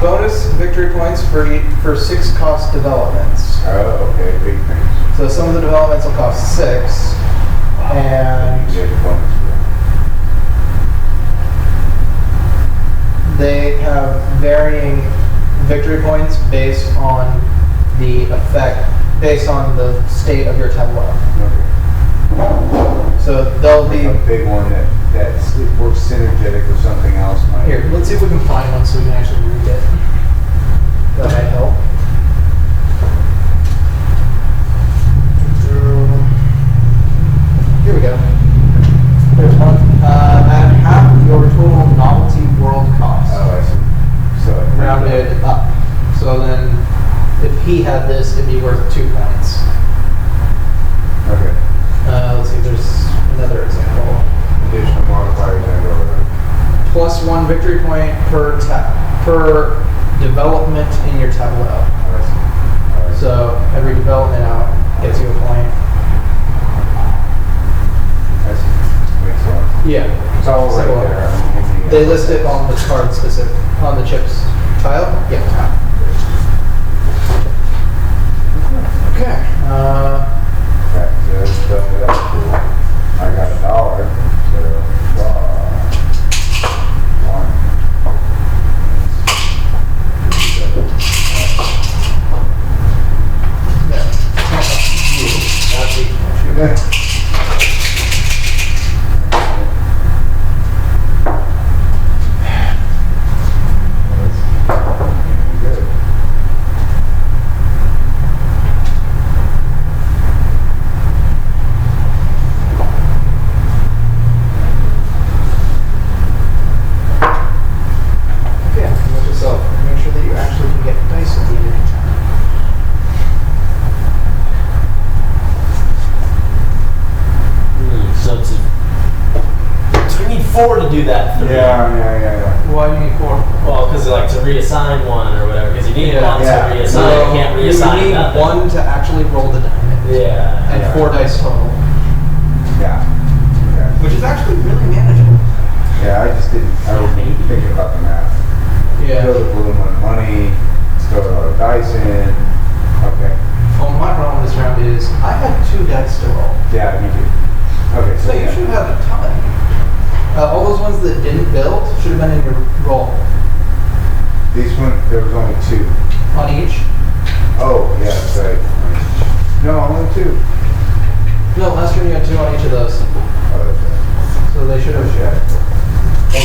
Bonus victory points for 6 cost developments. Oh, okay. Big things. So some of the developments will cost 6, and You get a bonus for they have varying victory points based on the effect, based on the state of your tableau. that. So they'll be Okay. A big one that works synergetic with something else might. here. Let's see if we can find one so we can actually read it. That might help. Here we go. There's one. At half your total novelty world cost. Oh, I see. So Rounded up. So then, if he had this, it'd be worth 2 points. Okay. Let's see if there's another example. Additional modifiers and or. Plus 1 victory point per development in your tableau. So every development out gets you a point. I see. Makes sense. Yeah. It's all right So, there. They list it on the card specific, on the chips tile? Yeah. Okay. That's cool. I got $1, so Yeah. Good. Okay, promote yourself. Make sure that you actually can get dice at the end of your turn. 4 to do that 3. Yeah. Why do you need 4? Well, because like to reassign one or whatever, because you need Yeah. one Yeah. to reassign. So you can't you reassign need nothing. 1 to actually roll the diamond. Yeah. And 4 dice total. Yeah. Okay. Which is actually really manageable. Yeah, I just didn't, I was thinking about the math. Yeah. Throw the balloon on money, throw a lot of dice in. Okay. Well, my problem this round is I had 2 dice to roll. Yeah, me too. Okay, So you yeah. should have a ton. All those ones that didn't build should have been in your roll These one, there was only 2. on each. Oh, yeah, that's right. No, only 2. No, last turn you had 2 on each of those. Oh, that's right. So they should have Yeah.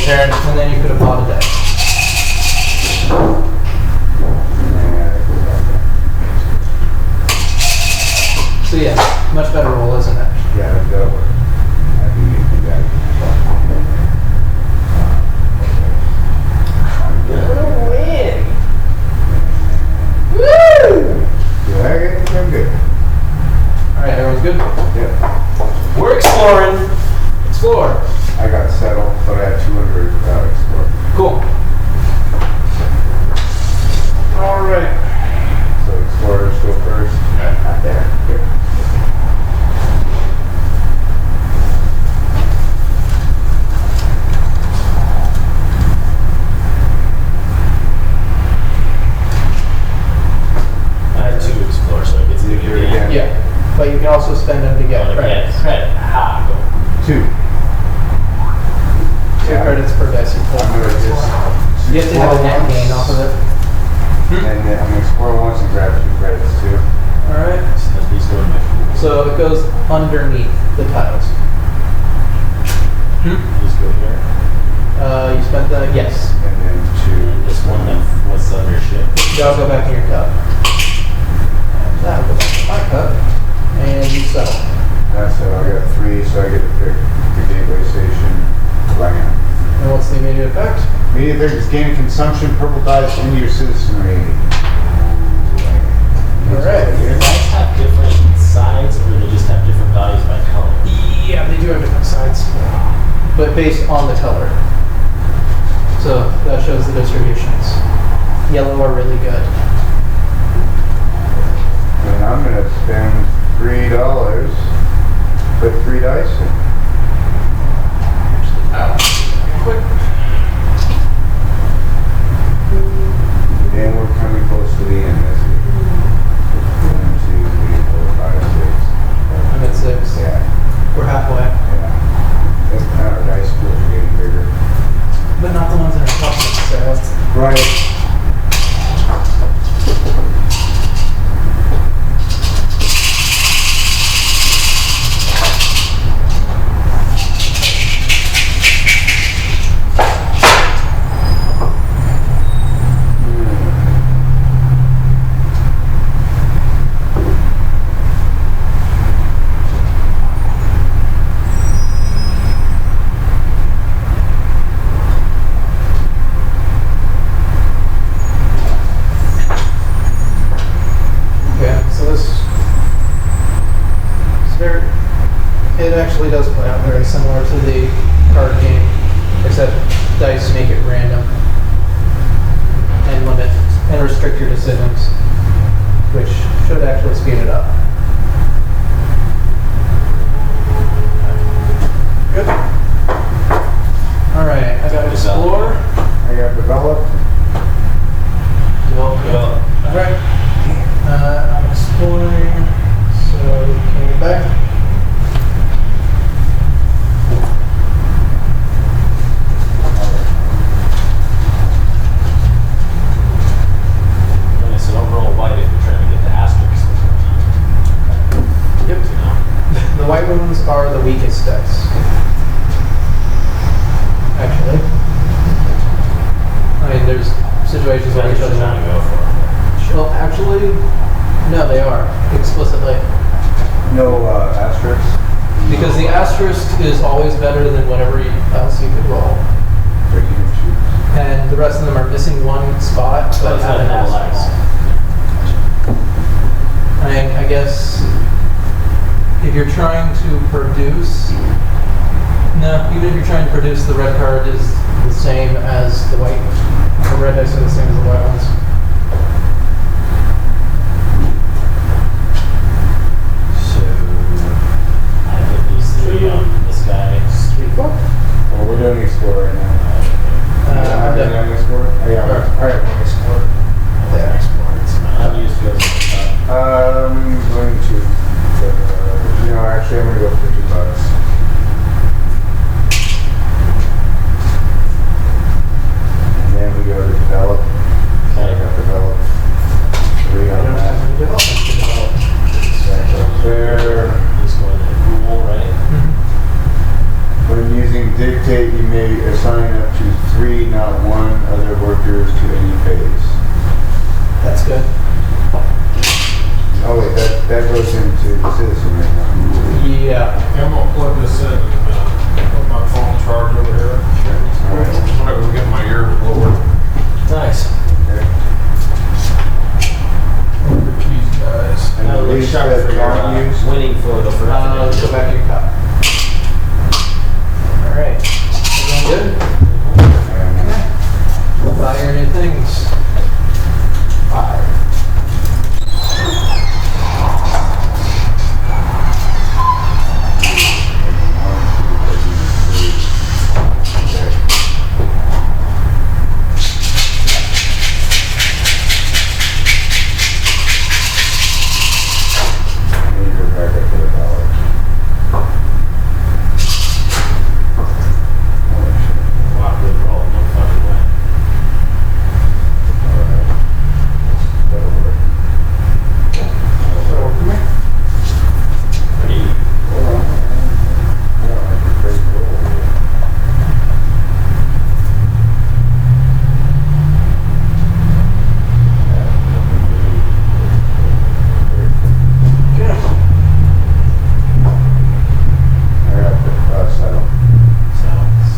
shared. And then you could have bought a dice. So yeah, much better roll, isn't it? Yeah, that'll work. I think you can do that. Gonna win. Yeah, I'm good. Alright, everyone's good? Yeah. We're exploring. Explore. I got settled, but I had 200 explore. Cool. Alright. So explorers go first. Not there. Here. I had 2 explore, so it gets to You do it again. Yeah. But you can also spend them to get credits. Credit. Aha. 2. 2 credits per dice you pull. I'm gonna just. You have to have a net gain off of it. And then I'm gonna explore once and grab 2 credits too. Alright. So these go in my So it goes underneath the tiles. These go here. You spent the, yes. And then And this one that was under ship. That'll go back in your cup. And that'll go back in my cup. And you settle. 2. That's it. I got 3, so I get to pick the gateway station land. And what's the immediate effect? Immediate effect is gain consumption purple dice into your citizenry. Alright. Do the dice have different sides, or do they just have different values by color? Yeah, they do have different sides. But based on the color. So that shows the distributions. Yellow are really good. And I'm gonna spend $3. Put 3 dice in. Quick. And we're coming close to the end. That's it. 1, 2, 3, 4, 5, 6. I'm at 6. Yeah, We're halfway. yeah. That's kind of our dice pools are getting bigger. But not the ones that are tough necessarily. Right. Okay, so this is very, it actually does play out very similar to the card game, except dice make it random and limit and restrict your decisions, which should actually speed it up. Good. Alright, I got explore. I got developed. Well, Alright. I'm exploring, so can we back? okay, so don't roll white if you're trying to get the asterisk. Yep. You know? The white ones are the weakest dice. Actually. I mean, there's situations where That's each what other you're trying to go for. Well, actually, no, they are explicitly. No asterisks. Because the asterisk is always better than whatever else you could roll. So you can choose. And the rest of them are missing one spot, So but it's have not an double asterisk. I guess if you're trying to produce No, even if you're trying to produce, the red card is the same as the white. The red dice are the same as the white ones. So I put these three on this guy. Well, we're doing explore right now. I'm Are you done. on explore? I got one. Alright, we'll explore. There. How do you feel about I'm going to, actually I'm gonna go for $50. And then we go to develop. I got develop. 3 I on don't that. have any development to develop. That goes there. Just going to the pool, right? When using dictate, you may assign up to 3, not 1, other workers to any phase. That's good. Oh wait, that goes into the citizen right now. Yeah. I'm gonna plug this in and put my phone charge over here. Alright. I'm gonna go get my ear blower. Nice. Okay. These guys. And Now look release sharp that for your can't use. winning photo for Let's go back to your cup. Alright. Everyone good? Buy your new things. 5. Wow, good roll. No fucking way. Pretty.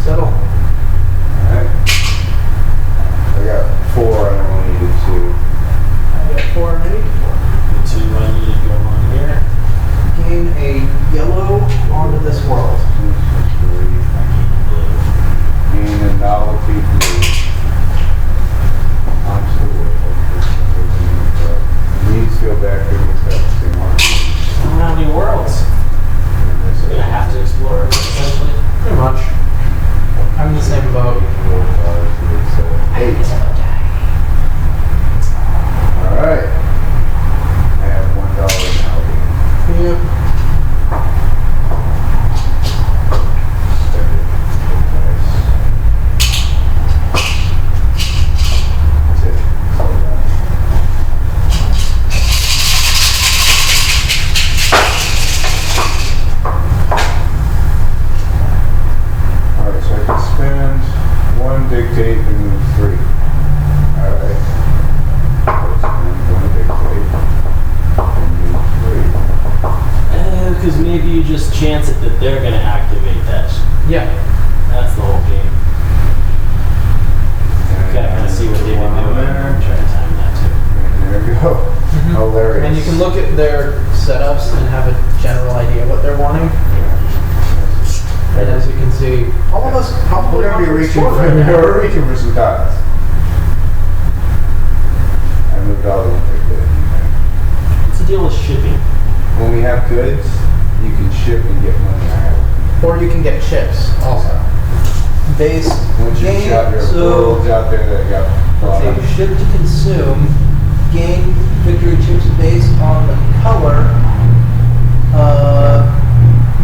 Settle. I got 4 and I only needed 2. I got 4 already. The two I need to go on here. Gain a yellow onto this world. Gain a novelty blue. Onto the world. Needs to go back to the same one. I don't have any worlds. We're gonna have to explore it essentially. Pretty much. I'm in the same boat. 8. Alright. I have $1 now. Yep. That's it. That's all I got. Alright, so I can spend 1 dictate and move 3. Alright. Spend 1 dictate and move 3. Because maybe you just chance it that they're gonna activate that. Yeah. That's the whole game. You gotta kind of see what they've been One doing there. and try to time that too. And there we go. Hilarious. And you can look at their setups and have a general idea what they're wanting. And as you can see, all of us probably We're gonna be want to reaching explore right now. we're reaching for some dots. I moved all the ones I could. What's the deal with shipping? When we have goods, you can ship and get money out. Or you can get chips also. Base Once you gain, shot your so worlds out there that got let's bought see, ship to consume, gain victory chips based on the color.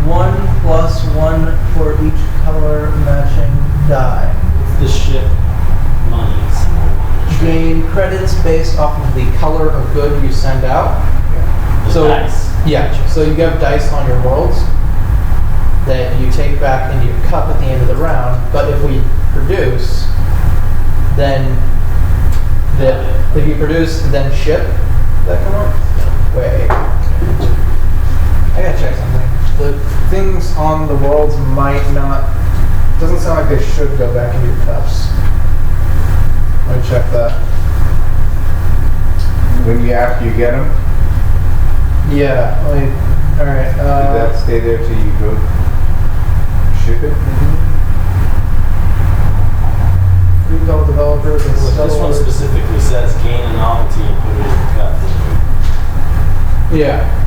1 plus 1 for each color matching die. The ship money. Gain credits based off of the color of good you send out. The So- dice. Yeah, so you have dice on your worlds that you take back into your cup at the end of the round, but if we produce, then if you produce, then ship, that come up? Wait. I gotta check something. The things on the worlds might not, doesn't sound like they should go back into your cups. Let me check that. When you after you get them, Yeah, alright, did that stay there till you go ship? ship it? Free all developers and Well, this one sellers. specifically says gain a novelty and put it in the cup. Yeah.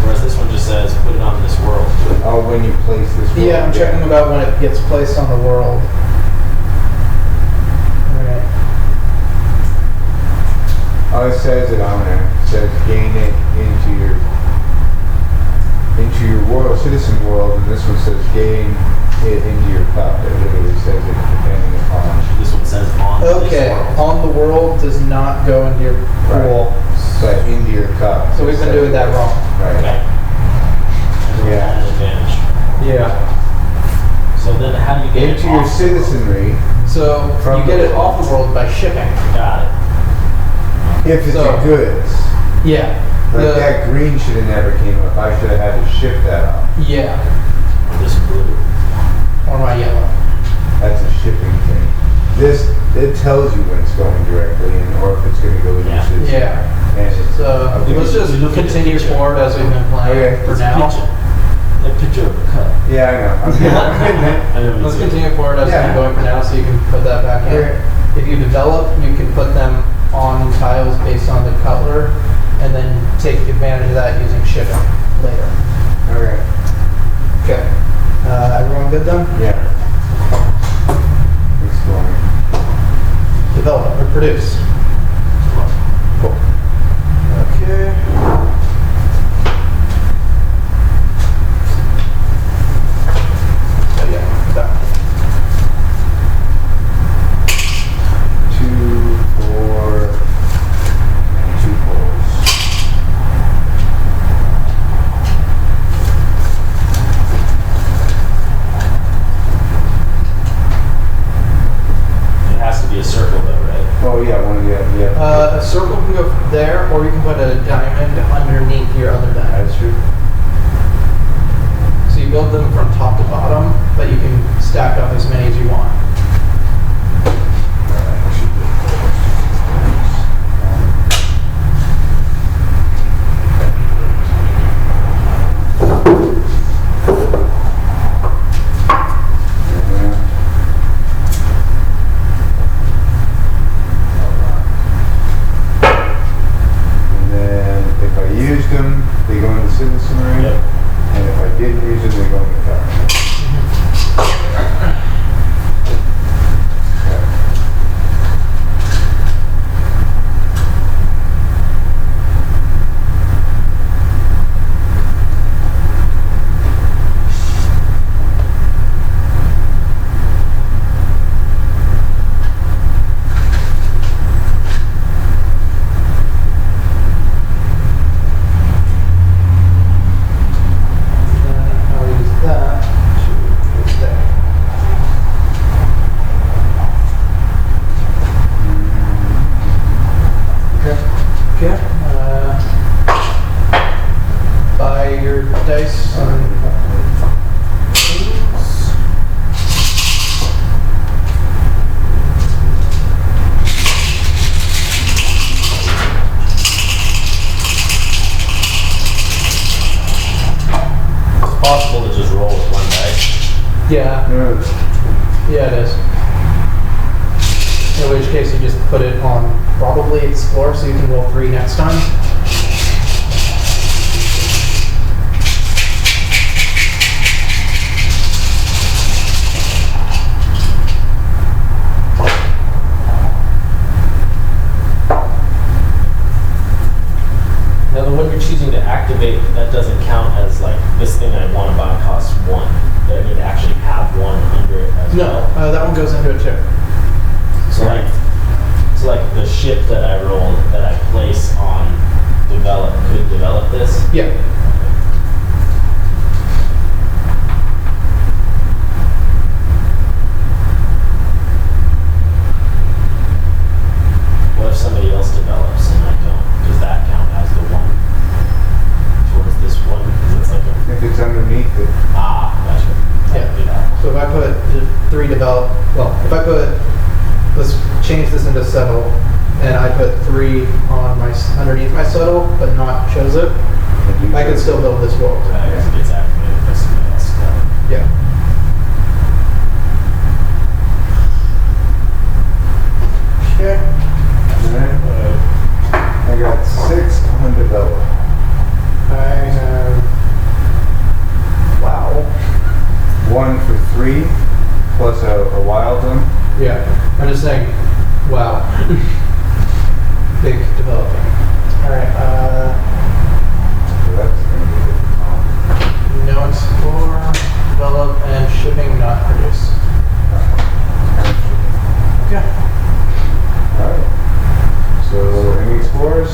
Whereas this one just says put it on this world. Oh, when you place this. Yeah, I'm world, checking about when it gets placed on the world. Alright. Oh, it says it on there. It says gain it into your world, citizen world, and this one says gain it into your cup. It literally says it depending upon. This one says on Okay, this world. on the world does not go into your pool. But into your cup. So we've been doing that wrong. Right. Okay. Everyone Yeah. had an advantage. Yeah. So then how do you get Into it your off? citizenry, So From you get the it off the world by shipping. Got it. if it's So- a goods. Yeah. Like The- that green should have never came up. I should have had to ship that off. Yeah. Or this blue. Or my yellow. That's a shipping thing. This, it tells you when it's going directly in, or if it's going to go into Yeah. your system. Yeah. And it's, So Okay. let's just We look at the continue picture. forward as we've been playing Okay. for It's a now. picture. Like picture of a cup. yeah, I know. I'm getting it. I know, me Let's too. continue forward as we've Yeah. been going for now, so you can put that back in. Okay. If you develop, you can put them on tiles based on the color, and then take advantage of that using shipping later. Okay. Okay. Everyone good then? Yeah. Exploring. Develop or produce. Cool. Okay. So yeah, that. 2, 4, and 2 4s. It has to be a circle though, right? Oh yeah, one of the yeah. A circle can go there, or you can put a diamond underneath your other diamond. That's true. So you build them from top to bottom, but you can stack up as many as you want. And then if I used them, they go in the citizenry. Yep. And if I didn't use them, they go in the cup. And then I'll use that to use that. Okay. Okay. Buy your dice and things. It's possible to just roll with one dice. Yeah. Yeah, it is. In which case you just put it on probably explore so you can roll 3 next time. Now the one you're choosing to activate, that doesn't count as like this thing I want to buy costs 1. But I need to actually have 1 under it as No, well. that one goes into it too. So like the ship that I rolled that I place on develop could develop this. Yeah. What if somebody else develops and I don't? Does that count as the 1 towards this one? Because it's like a If it's underneath it. gotcha. Yeah. That'd be that. So if I put 3 develop, well, if I put, let's change this into settle, and I put 3 on my underneath my settle, but not chose it, I could still build this world. It gets activated by somebody else. Yeah. Okay. Alright. I got 6 undeveloped. I have. Wow. 1 for 3, plus a wild one. Yeah. I'm just saying. Wow. Big developing. Alright, So that's gonna be the no explore, develop, and shipping not produce. Okay. Alright. So any explorers?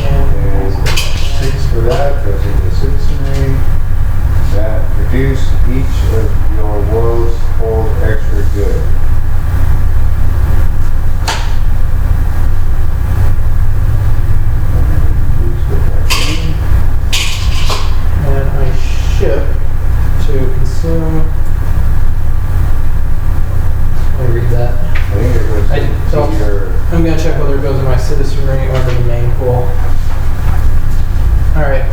And 6 for that, goes into citizenry. That reduce each of your worlds hold extra good. And I ship to consume. Let me read that. I think it goes So to your. I'm gonna check whether it goes in my citizenry or the main pool. Alright,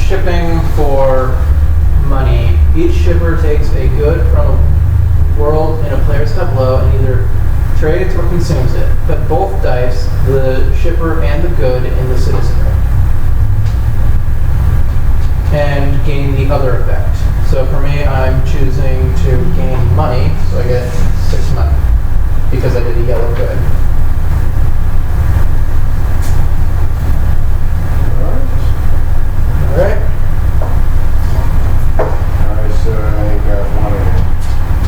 shipping for money. Each shipper takes a good from a world in a player's tableau and either trades or consumes it. Put both dice, the shipper and the good, in the citizenry. And gain the other effect. So for me, I'm choosing to gain money, so I get 6 money. Because I did a yellow good. Alright. Alright, so I got 1 of them.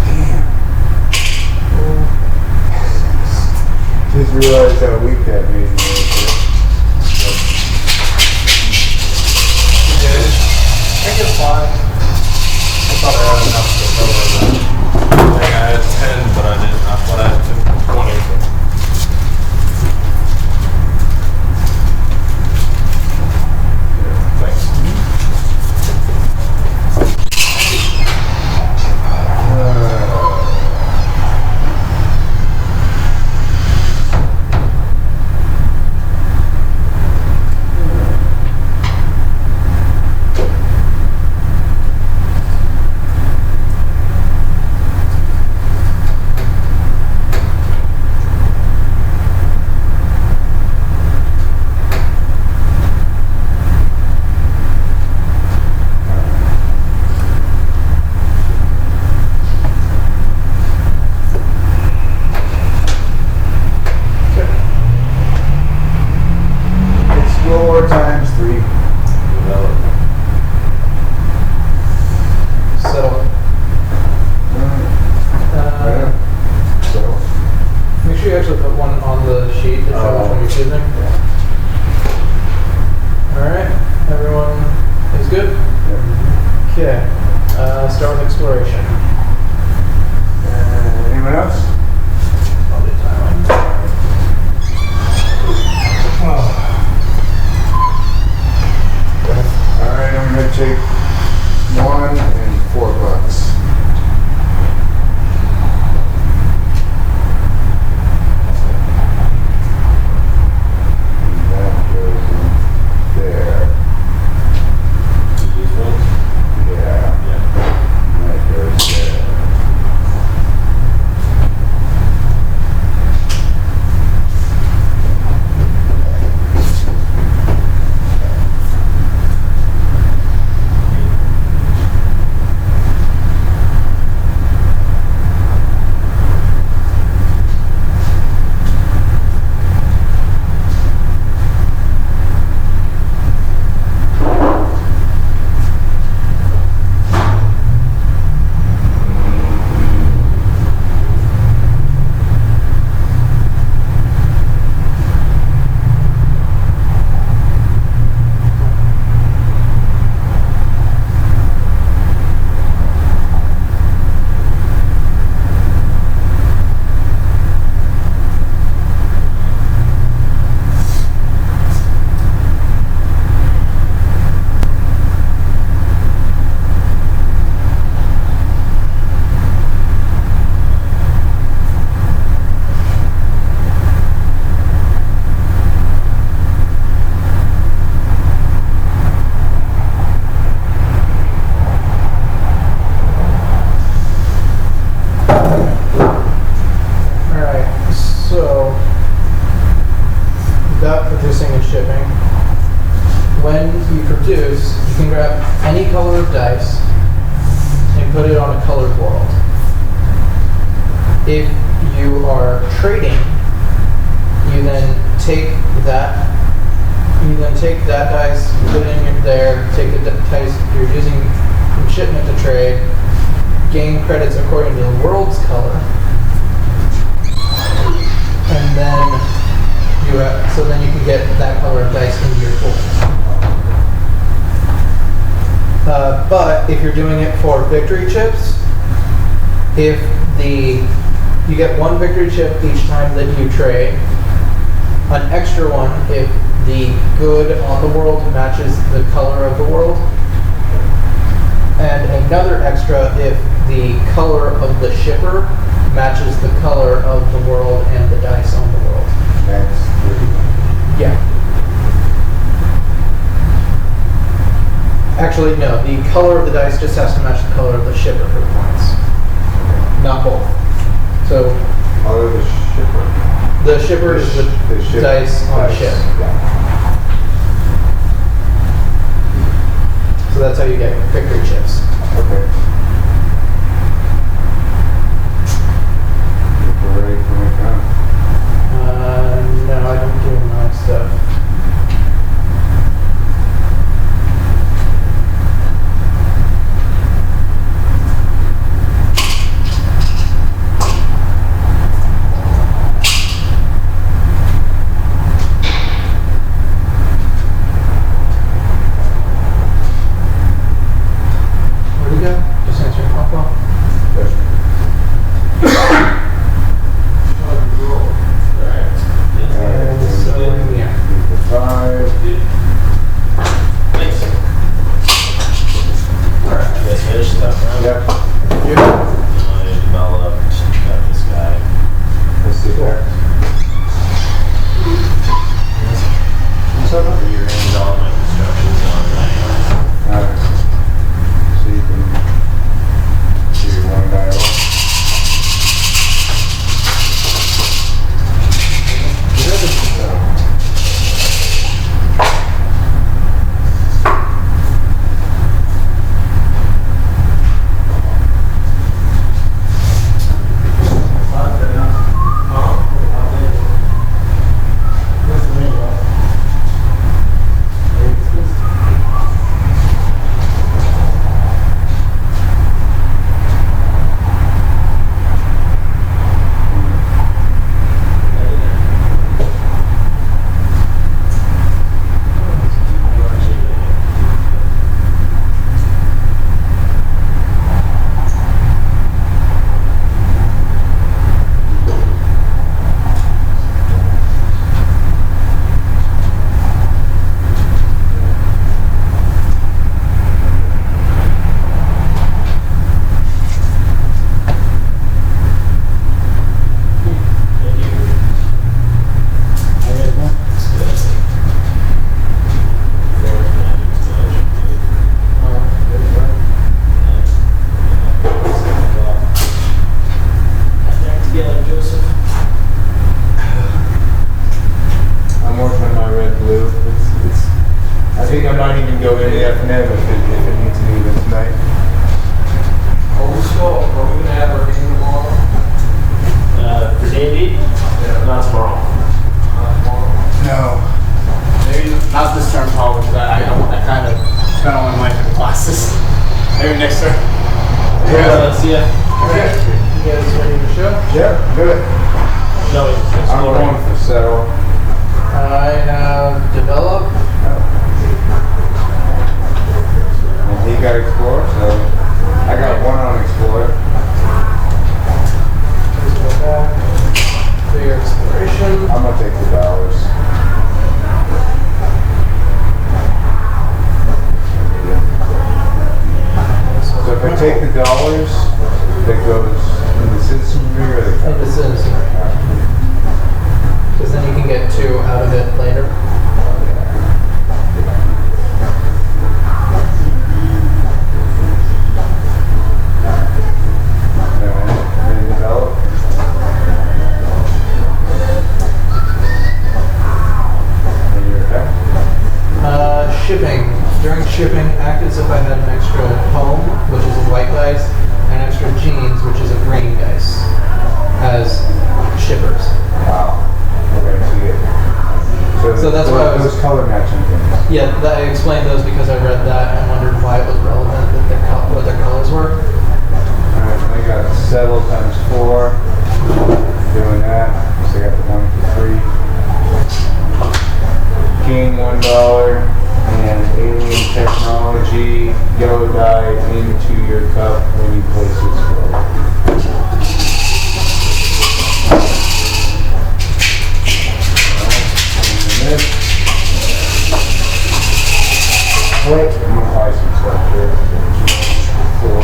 Damn. Just realized how weak that made me. Right Good. I get 5. I thought I had enough to cover that. I think I had 10, but I didn't. I thought I had 20. But thanks. Explore times 3. Develop. So, Yeah. So. make sure you actually put one on the sheet to show which one you're choosing. Alright, everyone is good? Yeah. Okay, start with exploration. Anyone else? I'll do timeline. Alright, I'm gonna take 1 and $4. And that goes in there. These ones? Yeah. Yeah. And that goes there. color of dice and put it on a colored world. If you are trading, you then take that dice, put it in there, take the dice you're using from shipment to trade, gain credits according to the world's color, and then so then you can get that color of dice into your pool. But if you're doing it for victory chips, you get one victory chip each time that you trade, an extra one if the good on the world matches the color of the world, and another extra if the color of the shipper matches the color of the world and the dice on the world. That's 3. Yeah. Actually, no. The color of the dice just has to match the color of the shipper for the points. Not both. So Oh, the shipper. the shipper is the ship- dice on a dice. ship. Yeah. So that's how you get victory chips. Okay. We're ready for my count. No, I don't do my stuff. Where'd he go? Just answering phone call. Yes. And so, yeah. 5. Thanks. Alright, you guys finished that round? Yep. I developed, got this guy. Let's see there. What's up? For your hands all my constructions on my Alright. So you can do your one die off. I'm working on my red blue. I think I might even go into the F&M if it needs to be even tonight. Old school. Are we gonna have our game tomorrow? For D&D? Not tomorrow. No. Maybe not this term, Paul, because I kind of spent all my life in classes. Maybe next term. See ya. Okay. You guys ready to show? Yeah, good. No, I'm exploring. going for settle. I have developed. And he got explore, so I got 1 on explore. Please go back to your exploration. I'm gonna take the dollars. So if I take the dollars, that goes in the citizenry or the And the citizenry. Because then you can get 2 out of it later. and develop. And your effect. Shipping. During shipping, act as if I had an extra extra home, which is a white dice, and extra jeans, which is a green dice, as shippers. Wow. Okay, see it. So that's why I was- those color matching things. Yeah, I explained those because I read that and wondered why it was relevant that what their colors were. Alright, I got settle times 4. Doing that. So I got the 1 for 3. Gain $1 and alien technology yellow dye into your cup when you place it slow. Wait, I'm gonna buy some stuff here. 4.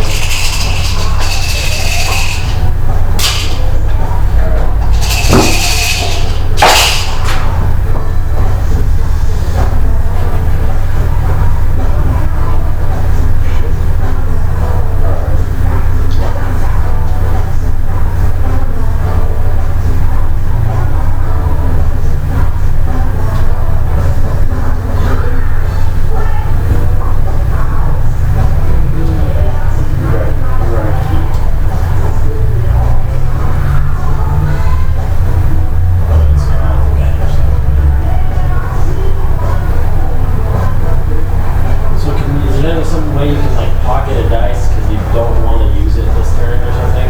So is there some way you can like pocket a dice because you don't want to use it this turn or something?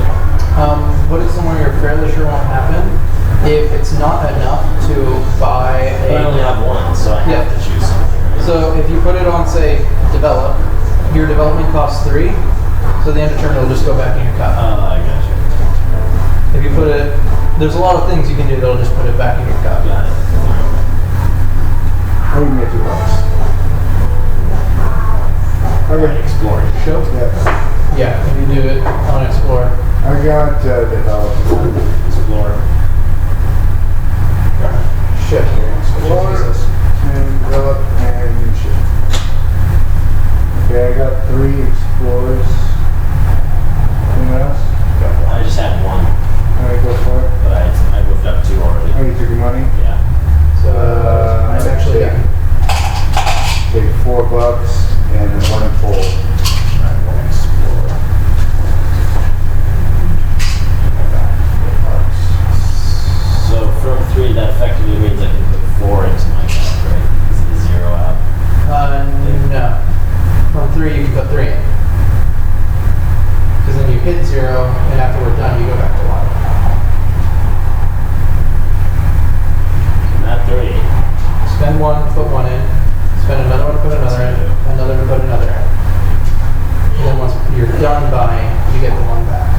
Put it somewhere you're fairly sure won't happen. If it's not enough to buy I only have one, so I have Yeah. to choose something. Right? So if you put it on, say, develop, your development costs 3, so the end of turn it'll just go back in your cup. I got you. If you put it, there's a lot of things you can do that'll just put it back in your cup. Got it. I can get $2. Okay. Exploring. Show? Yeah. Yeah, if you do it on Explore. I got development. Explore. Ship here. Explore and develop and ship. Okay, I got 3 explorers. Anyone else? I just had one, Alright, go for it. but I moved up 2 already. Oh, you took your money? Yeah. So I've actually take- done. Take $4 and 1 pull. Alright, we're gonna Explore. So from 3, that effectively means I can put 4 into my cup, right? Is it a 0 out? No. From 3 you can put 3 in. Because then you hit 0, and after we're done, you go back to 1. I'm at 3. Spend 1, put 1 in. Spend another one, put another in. Another to put another in. And then once you're done buying, you get the 1 back.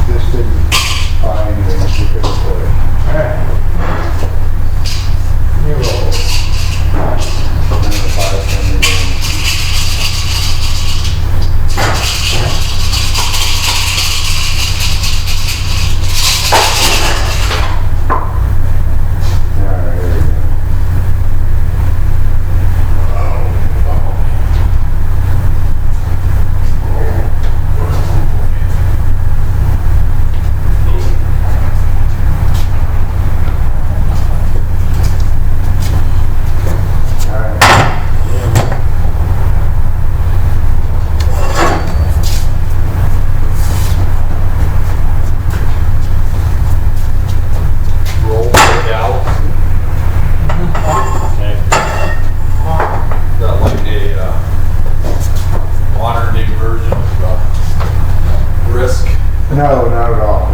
This didn't buy anything, you could afford it. Alright. New rolls. And then the 5 came in. Alright, here we go. Roll for Galaxy. Okay. That like a modern day version of Risk. No, not at all.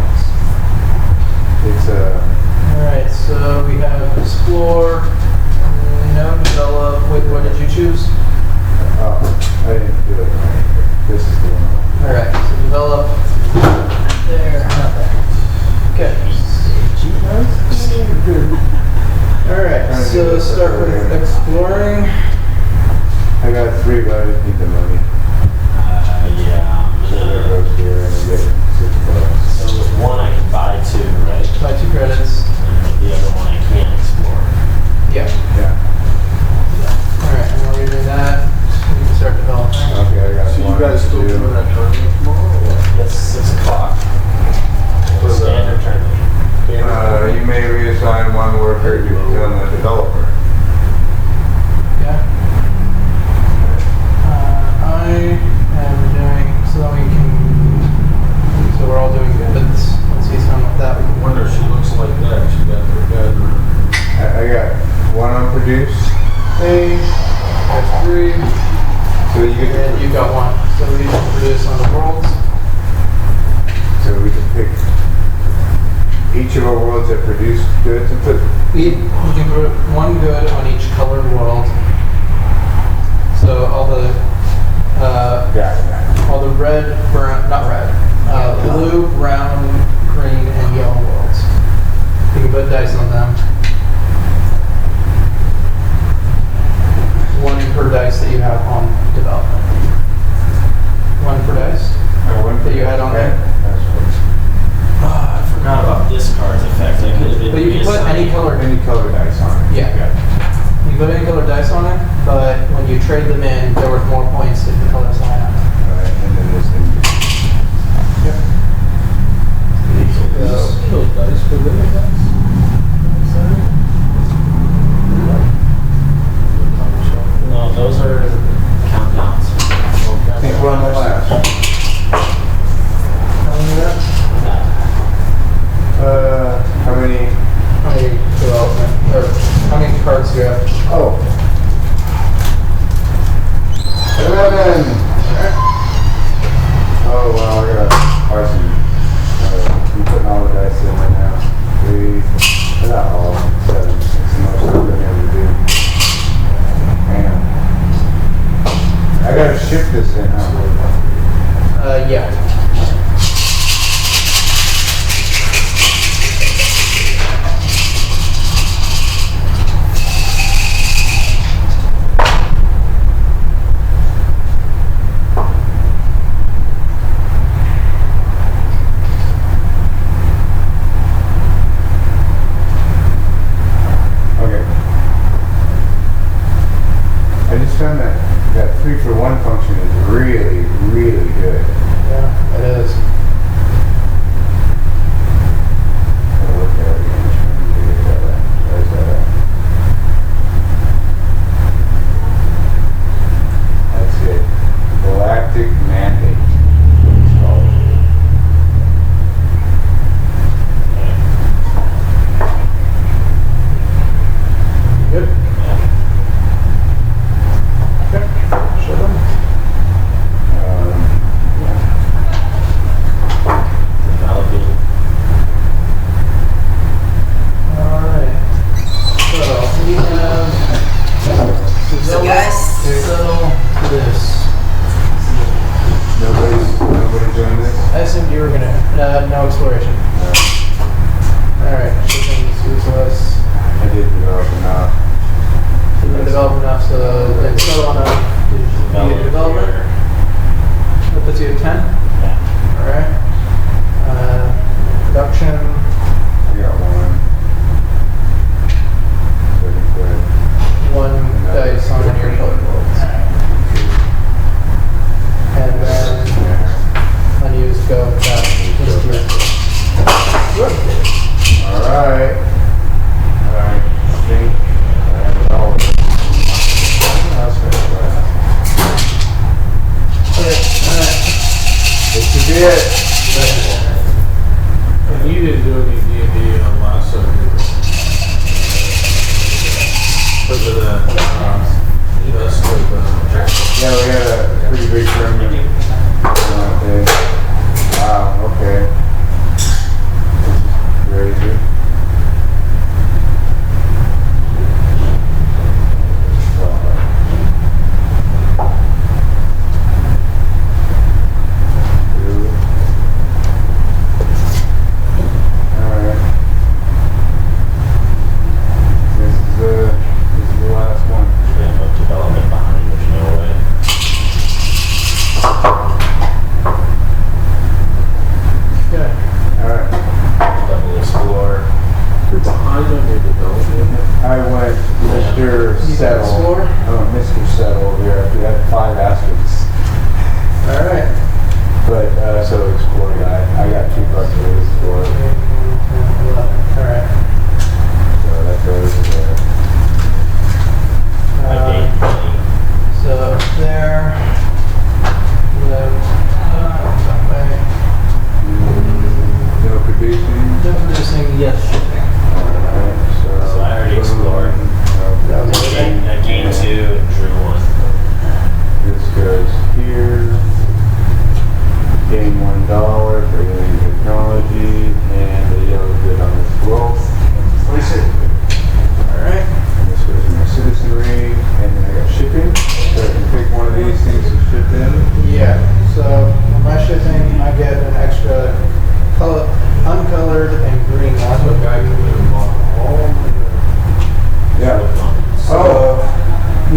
It's Alright, so we have Explore, no Develop. Wait, what did you choose? oh, I didn't do it right. This is the one. Alright, so Develop. There, not there. Okay. Alright, so start with Exploring. I got 3, but I just need the money. Yeah. So there goes here and I get $6. So with 1 I can buy 2, right? Buy 2 credits. And with the other one I can't explore. Yeah. Yeah. Alright, and while you're doing that, you can start developing. Okay, I got So you 1, guys still 2. doing that tournament tomorrow? Or? It's 6 o'clock. For the- Standard tournament. You may reassign 1 worker to become a developer. Yeah, There's 3. So you And can, you got 1. So we can produce on the worlds. so we can pick each of our worlds that produce goods and put. We can put 1 good on each colored world. So all the all the red, brown, not red, blue, brown, green, and yellow worlds. You can put dice on them. 1 per dice that you have on development. 1 per dice that you had on there. I forgot about this card's effect. I could have been. But you can put any color. Any color dice on it. Yeah. You can put any color dice on it, but when you trade them in, they're worth more points if the colors line up. Alright, and then this thing. Those dice for living dice? No, those are countdowns. I think we're on the last. How many are that? How many? How many development, or how many cards do you have? Oh. 11! Oh, wow, I got Arson. I'm putting all the dice in right now. 3, not all, 7. It's the most I've been able to do. Man. I gotta shift this in, huh? Yeah. Okay. I just found that 3-for-1 function is really, really good. Yeah, it is. I'll look at it again. Where's that at? That's it. Galactic Mandate. It's called. Good? Okay. Show them. Developing. Alright. So, we have develop, settle this. Nobody's doing this? I assumed you were gonna, no exploration. Alright, shipping's useless. I did develop enough. You can develop enough so then settle on a you get development. That puts you at 10. Yeah. Alright. Production. I got 1. So I can put 1 dice on any of your colored worlds. And then unused go back into your Alright. I think I have it all. That's right. Okay, alright. This should be it. And you didn't do any D&D on last Saturday. Because of that,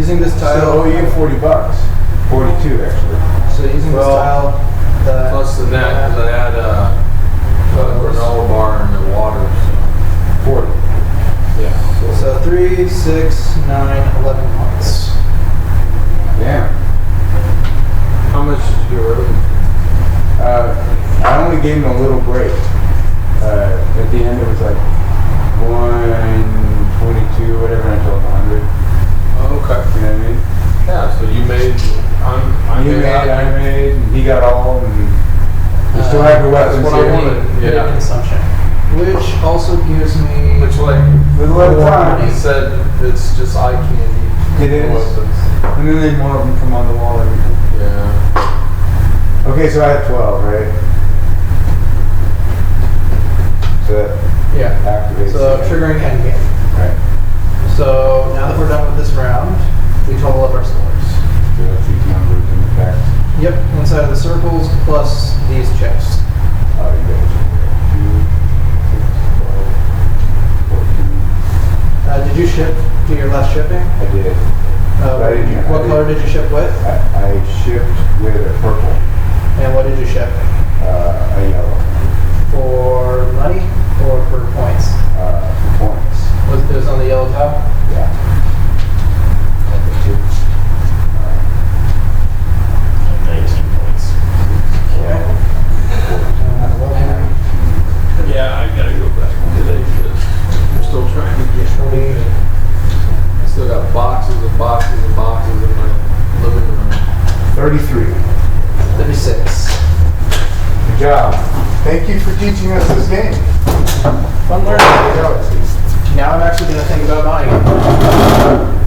using this So I tile. owe you $40. 42 actually. So using this Well, tile, that Plus the net, because I had a granola bar in the water. 40. Yeah. So 3, 6, 9, 11 points. Damn. How much did you earn? I only gave him a little break. At the end it was like 122, whatever, until 100. Oh, okay. You know what I mean? Yeah, so you made, You made, I made, and he got all, and we still have your That's weapons what I here. wanted. Unit Yeah. consumption. Which also gives me. Which like, With a lot of time. he said it's just eye candy. It is. Weapons. And then they more of them come on the wall. And everything. Yeah. Okay, so I have 12, right? So that Yeah. activates. So it. triggering endgame. Right. So now that we're done with this round, we total up our scores. So that's these numbers in the back. Yep, inside of the circles plus these chips. Oh, you got 2, 6, 12, 14. Did you ship to your last shipping? I did. I didn't- What color did you ship with? I shipped with a purple, And what did you ship? a yellow, For money or for points? for points. It was on the yellow tab? Yeah. Two. 19 points. Okay. Yeah, I gotta go back today because I'm still trying to get. I still got boxes and boxes and boxes in my living room. 33. 36. Good job. Thank you for teaching us this game. Fun learning. Now I'm actually going to think about buying it.